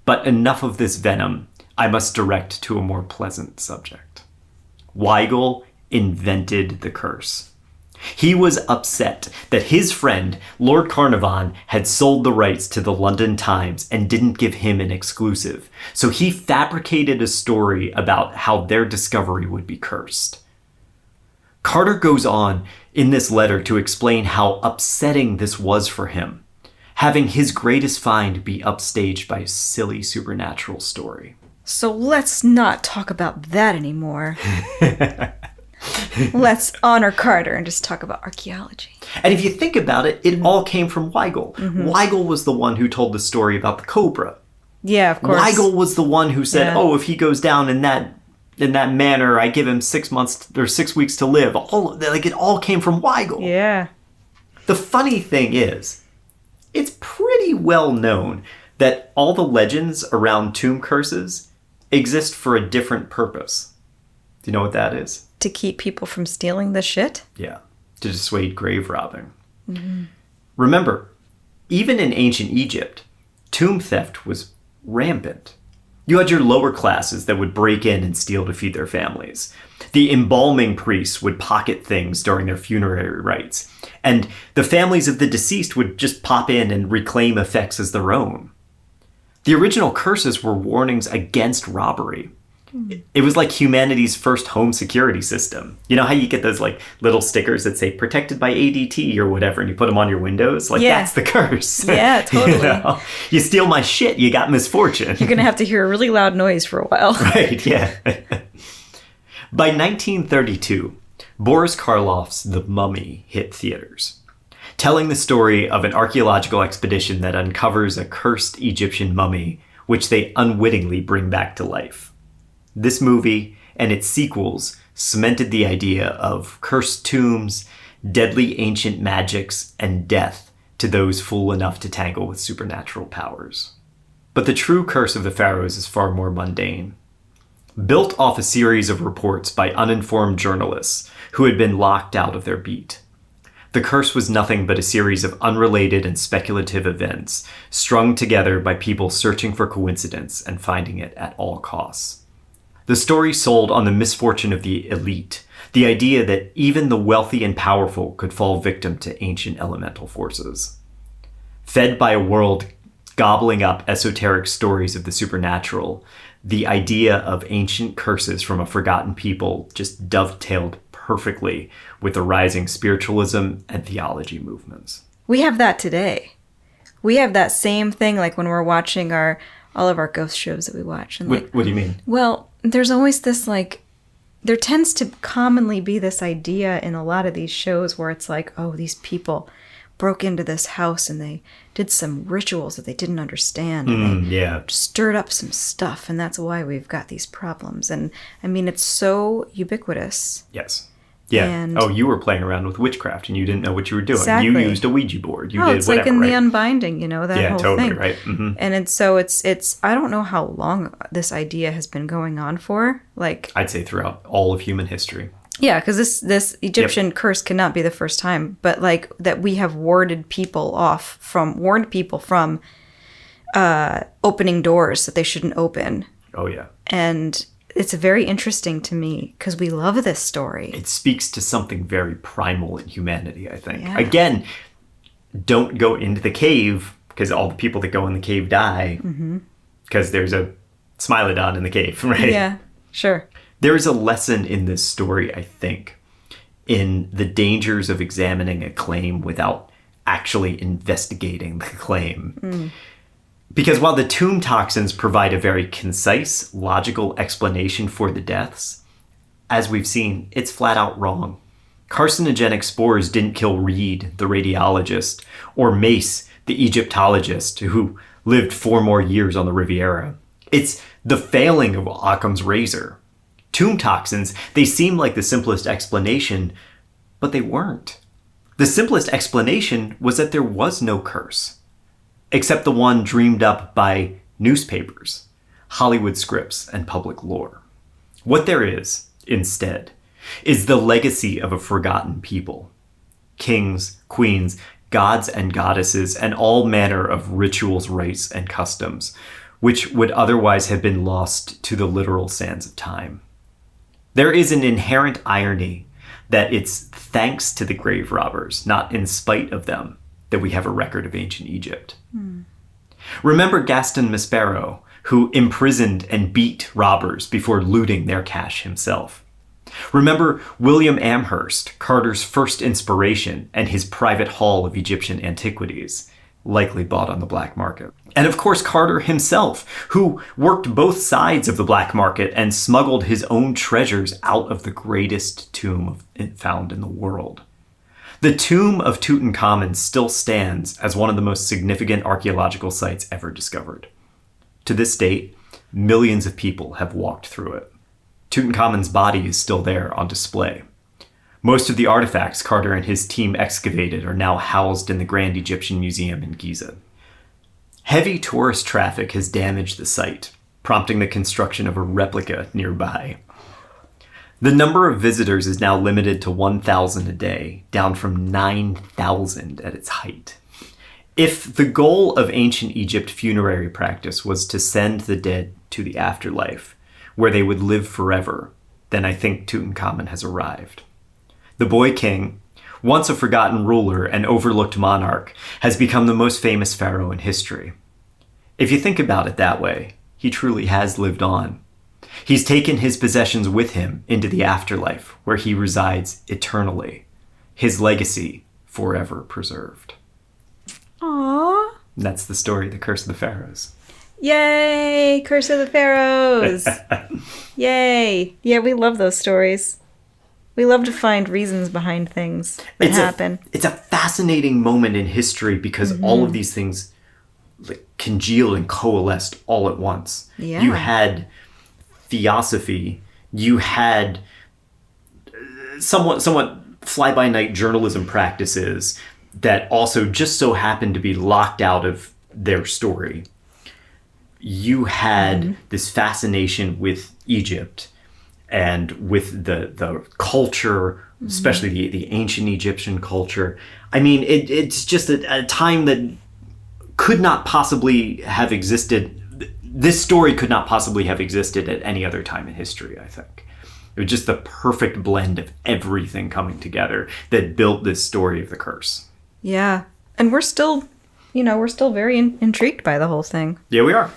But enough of this venom. I must direct to a more pleasant subject. Weigel invented the curse. He was upset that his friend, Lord Carnarvon, had sold the rights to the London Times and didn't give him an exclusive. So he fabricated a story about how their discovery would be cursed. Carter goes on in this letter to explain how upsetting this was for him, having his greatest find be upstaged by a silly supernatural story. So let's not talk about that anymore. Let's honor Carter and just talk about archaeology. And if you think about it, it all came from Weigel. Weigel was the one who told the story about the cobra. Yeah, of course. Weigel was the one who said, "Oh, if he goes down in that manner, I give him 6 months or 6 weeks to live." It all came from Weigel. Yeah. The funny thing is, it's pretty well known that all the legends around tomb curses exist for a different purpose. Do you know what that is? To keep people from stealing the shit? Yeah, to dissuade grave robbing. Remember, even in ancient Egypt, tomb theft was rampant. You had your lower classes that would break in and steal to feed their families. The embalming priests would pocket things during their funerary rites. And the families of the deceased would just pop in and reclaim effects as their own. The original curses were warnings against robbery. It was like humanity's first home security system. You know how you get those like little stickers that say protected by ADT or whatever, and you put them on your windows? Like, that's the curse. Yeah, totally. You know? You steal my shit, you got misfortune. You're going to have to hear a really loud noise for a while. Right, yeah. By 1932, Boris Karloff's The Mummy hit theaters, telling the story of an archaeological expedition that uncovers a cursed Egyptian mummy, which they unwittingly bring back to life. This movie and its sequels cemented the idea of cursed tombs, deadly ancient magics, and death to those fool enough to tangle with supernatural powers. But the true curse of the Pharaohs is far more mundane. Built off a series of reports by uninformed journalists who had been locked out of their beat. The curse was nothing but a series of unrelated and speculative events strung together by people searching for coincidence and finding it at all costs. The story sold on the misfortune of the elite, the idea that even the wealthy and powerful could fall victim to ancient elemental forces. Fed by a world gobbling up esoteric stories of the supernatural, the idea of ancient curses from a forgotten people just dovetailed perfectly with the rising spiritualism and theology movements. We have that today. We have that same thing, like when we're watching all of our ghost shows that we watch. And What do you mean? Well, there's always this, like, there tends to commonly be this idea in a lot of these shows where it's like, oh, these people broke into this house and they did some rituals that they didn't understand. And they stirred up some stuff, and that's why we've got these problems. And, I mean, it's so ubiquitous. Yes. Yeah. And you were playing around with witchcraft and you didn't know what you were doing. Exactly. You used a Ouija board. You did it's whatever, like in right? The Unbinding, that whole totally, thing. Right. Mm-hmm. And it's I don't know how long this idea has been going on for. Like, I'd say throughout all of human history. Yeah, because this Egyptian curse cannot be the first time, but like that we have warned people from opening doors that they shouldn't open. Oh yeah. And it's very interesting to me because we love this story. It speaks to something very primal in humanity, I think. Yeah. Again, don't go into the cave because all the people that go in the cave die because there's a Smilodon in the cave, right? Yeah, sure. There is a lesson in this story, I think, in the dangers of examining a claim without actually investigating the claim. Because while the tomb toxins provide a very concise, logical explanation for the deaths, as we've seen, it's flat out wrong. Carcinogenic spores didn't kill Reed, the radiologist, or Mace, the Egyptologist, who lived 4 more years on the Riviera. It's the failing of Occam's razor. Tomb toxins, they seem like the simplest explanation, but they weren't. The simplest explanation was that there was no curse, except the one dreamed up by newspapers, Hollywood scripts, and public lore. What there is, instead, is the legacy of a forgotten people. Kings, queens, gods and goddesses, and all manner of rituals, rites, and customs, which would otherwise have been lost to the literal sands of time. There is an inherent irony that it's thanks to the grave robbers, not in spite of them, that we have a record of ancient Egypt. Remember Gaston Maspero, who imprisoned and beat robbers before looting their cash himself. Remember William Amherst, Carter's first inspiration, and his private haul of Egyptian antiquities, likely bought on the black market. And of course Carter himself, who worked both sides of the black market and smuggled his own treasures out of the greatest tomb found in the world. The tomb of Tutankhamen still stands as one of the most significant archaeological sites ever discovered. To this date, millions of people have walked through it. Tutankhamun's body is still there on display. Most of the artifacts Carter and his team excavated are now housed in the Grand Egyptian Museum in Giza. Heavy tourist traffic has damaged the site, prompting the construction of a replica nearby. The number of visitors is now limited to 1,000 a day, down from 9,000 at its height. If the goal of ancient Egypt funerary practice was to send the dead to the afterlife, where they would live forever, then I think Tutankhamen has arrived. The boy king, once a forgotten ruler and overlooked monarch, has become the most famous pharaoh in history. If you think about it that way, he truly has lived on. He's taken his possessions with him into the afterlife, where he resides eternally, his legacy forever preserved. Aww. And that's the story of the Curse of the Pharaohs. Yay! Curse of the Pharaohs! Yay! Yeah, we love those stories. We love to find reasons behind things that happen. It's a fascinating moment in history because all of these things like congealed and coalesced all at once. Yeah. You had theosophy, you had somewhat fly-by-night journalism practices that also just so happened to be locked out of their story. You had this fascination with Egypt and with the culture, especially the ancient Egyptian culture. I mean, it's just a time that could not possibly have existed. This story could not possibly have existed at any other time in history, I think. It was just the perfect blend of everything coming together that built this story of the curse. Yeah. And we're still very intrigued by the whole thing. Yeah, we are.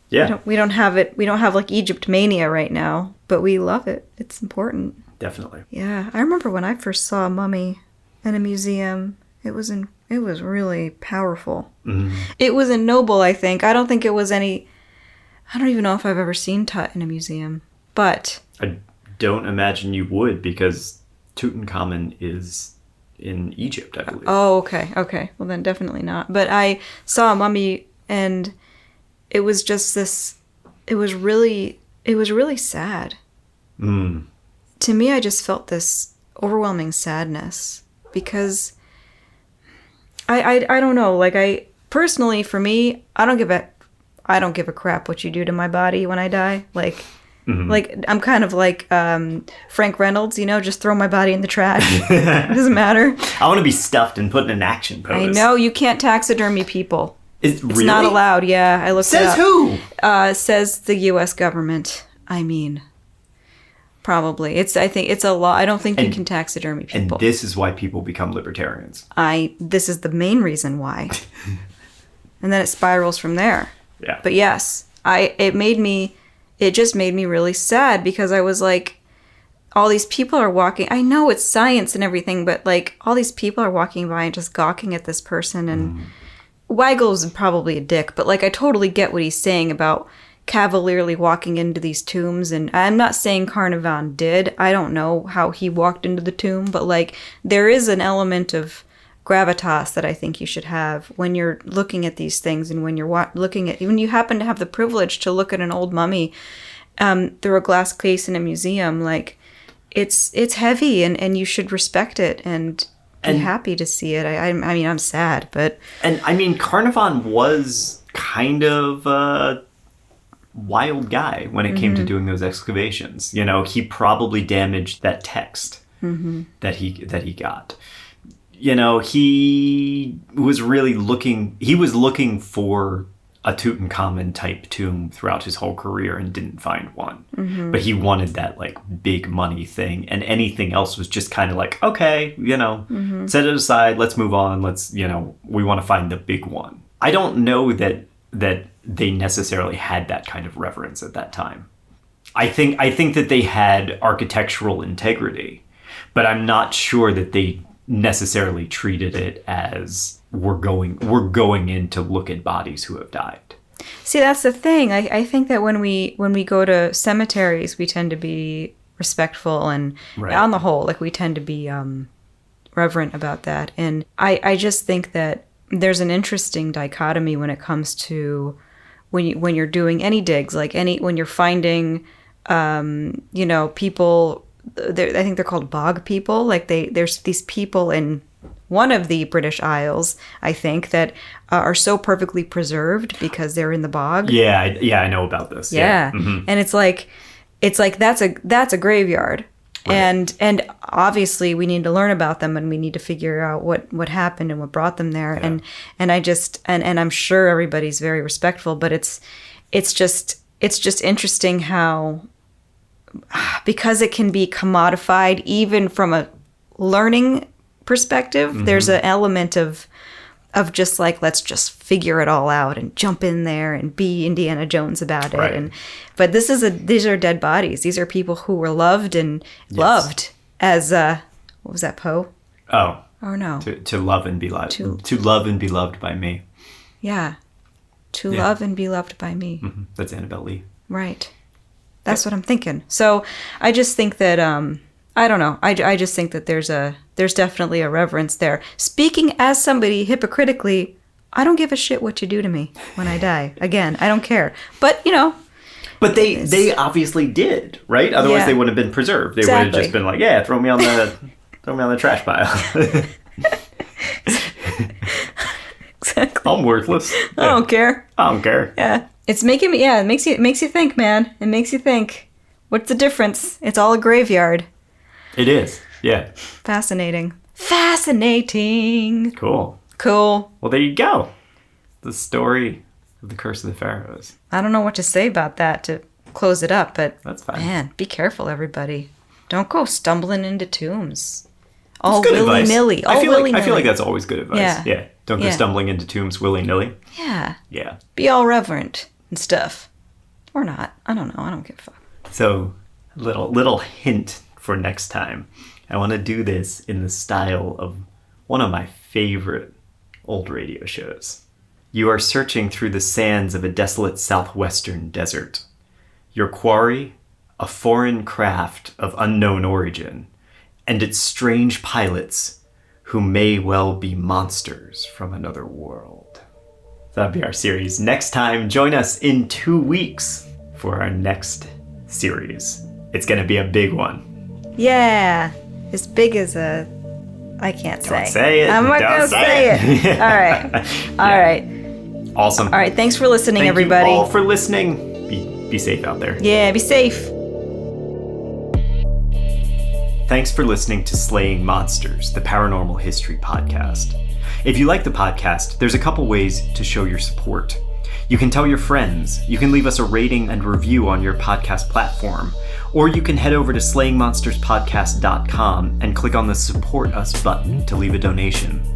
Yeah. We don't have like Egypt mania right now, but we love it. It's important. Definitely. Yeah. I remember when I first saw a mummy in a museum. It was really powerful. Mm-hmm. It was in Noble, I think. I don't think it was any... I don't even know if I've ever seen Tut in a museum, but... I don't imagine you would, because Tutankhamen is in Egypt, I believe. Oh, okay. Well, then definitely not. But I saw a mummy, and it was just this... It was really sad. Mm. To me, I just felt this overwhelming sadness, because... I don't know. Like, personally, for me, I don't give a crap what you do to my body when I die. Like, like I'm kind of like Frank Reynolds, just throw my body in the trash. It doesn't matter. I want to be stuffed and put in an action pose. I know, you can't taxidermy people. It's really? Not allowed. Yeah, I looked it up. Says who? Says the U.S. government. I mean, probably. I think it's a law. I don't think you can taxidermy people. And this is why people become libertarians. This is the main reason why. And then it spirals from there. Yeah. But yes, it just made me really sad, because I was like, all these people are walking. I know it's science and everything, but like all these people are walking by and just gawking at this person. And Weigel's probably a dick, but like I totally get what he's saying about cavalierly walking into these tombs. And I'm not saying Carnarvon did. I don't know how he walked into the tomb, but like there is an element of gravitas that I think you should have when you're looking at these things, and when you're when you happen to have the privilege to look at an old mummy through a glass case in a museum. Like it's heavy, and you should respect it and be happy to see it. I mean, I'm sad, but... And I mean, Carnarvon was kind of a wild guy when it came to doing those excavations. He probably damaged that text that he got. He was really looking for a Tutankhamen type tomb throughout his whole career and didn't find one. But he wanted that like big money thing, and anything else was just kind of like, okay, set it aside, let's move on, we want to find the big one. I don't know that they necessarily had that kind of reverence at that time. I think that they had architectural integrity, but I'm not sure that they necessarily treated it as we're going in to look at bodies who have died. See, that's the thing. I think that when we go to cemeteries, we tend to be respectful, and on the whole, like we tend to be reverent about that. And I just think that there's an interesting dichotomy when it comes to when you're doing any digs, like when you're finding people. I think they're called bog people. Like there's these people in one of the British Isles, I think, that are so perfectly preserved because they're in the bog. Yeah, I know about this. Yeah. And it's like that's a graveyard. Right. And obviously we need to learn about them, and we need to figure out what happened and what brought them there. Yeah. And I just and I'm sure everybody's very respectful, but it's just interesting how, because it can be commodified even from a learning perspective, there's an element of of just like, let's just figure it all out and jump in there and be Indiana Jones about it. Right. But these are dead bodies. These are people who were loved and loved as, what was that, Poe? Oh. Or no. To love and be loved. To love and be loved by me. Yeah. To love and be loved by me. Mm-hmm. That's Annabelle Lee. Right. That's what I'm thinking. So I just think that, I don't know. I just think that there's definitely a reverence there. Speaking as somebody hypocritically, I don't give a shit what you do to me when I die. Again, I don't care. But, you know. But they obviously did, right? Otherwise they wouldn't have been preserved. They would have just been like, yeah, throw me on the trash pile. Exactly. I'm worthless. I don't care. I don't care. Yeah. It's making me, it makes you think, man. It makes you think. What's the difference? It's all a graveyard. It is. Yeah. Fascinating. Cool. Well, there you go. The story of the Curse of the Pharaohs. I don't know what to say about that to close it up, but that's fine. Man, be careful, everybody. Don't go stumbling into tombs. All good willy-nilly. I feel like that's always good advice. Yeah. Don't go stumbling into tombs willy-nilly. Yeah. Yeah. Be all reverent and stuff. Or not. I don't know. I don't give a fuck. So, little hint for next time. I want to do this in the style of one of my favorite old radio shows. You are searching through the sands of a desolate southwestern desert. Your quarry, a foreign craft of unknown origin, and its strange pilots who may well be monsters from another world. That'll be our series. Next time, join us in 2 weeks for our next series. It's going to be a big one. Yeah. As big as a... I can't say. Don't say it. I'm not going to say it. All right. All right. Awesome. All right. Thanks for listening, everybody. Thank you all for listening. Be safe out there. Yeah, be safe. Thanks for listening to Slaying Monsters, the Paranormal History Podcast. If you like the podcast, there's a couple ways to show your support. You can tell your friends, you can leave us a rating and review on your podcast platform, or you can head over to slayingmonsterspodcast.com and click on the Support Us button to leave a donation.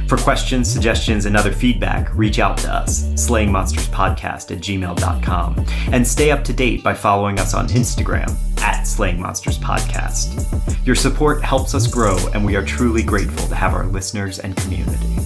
For questions, suggestions, and other feedback, reach out to us, slayingmonsterspodcast@gmail.com, and stay up to date by following us on Instagram @slayingmonsterspodcast. Your support helps us grow, and we are truly grateful to have our listeners and community.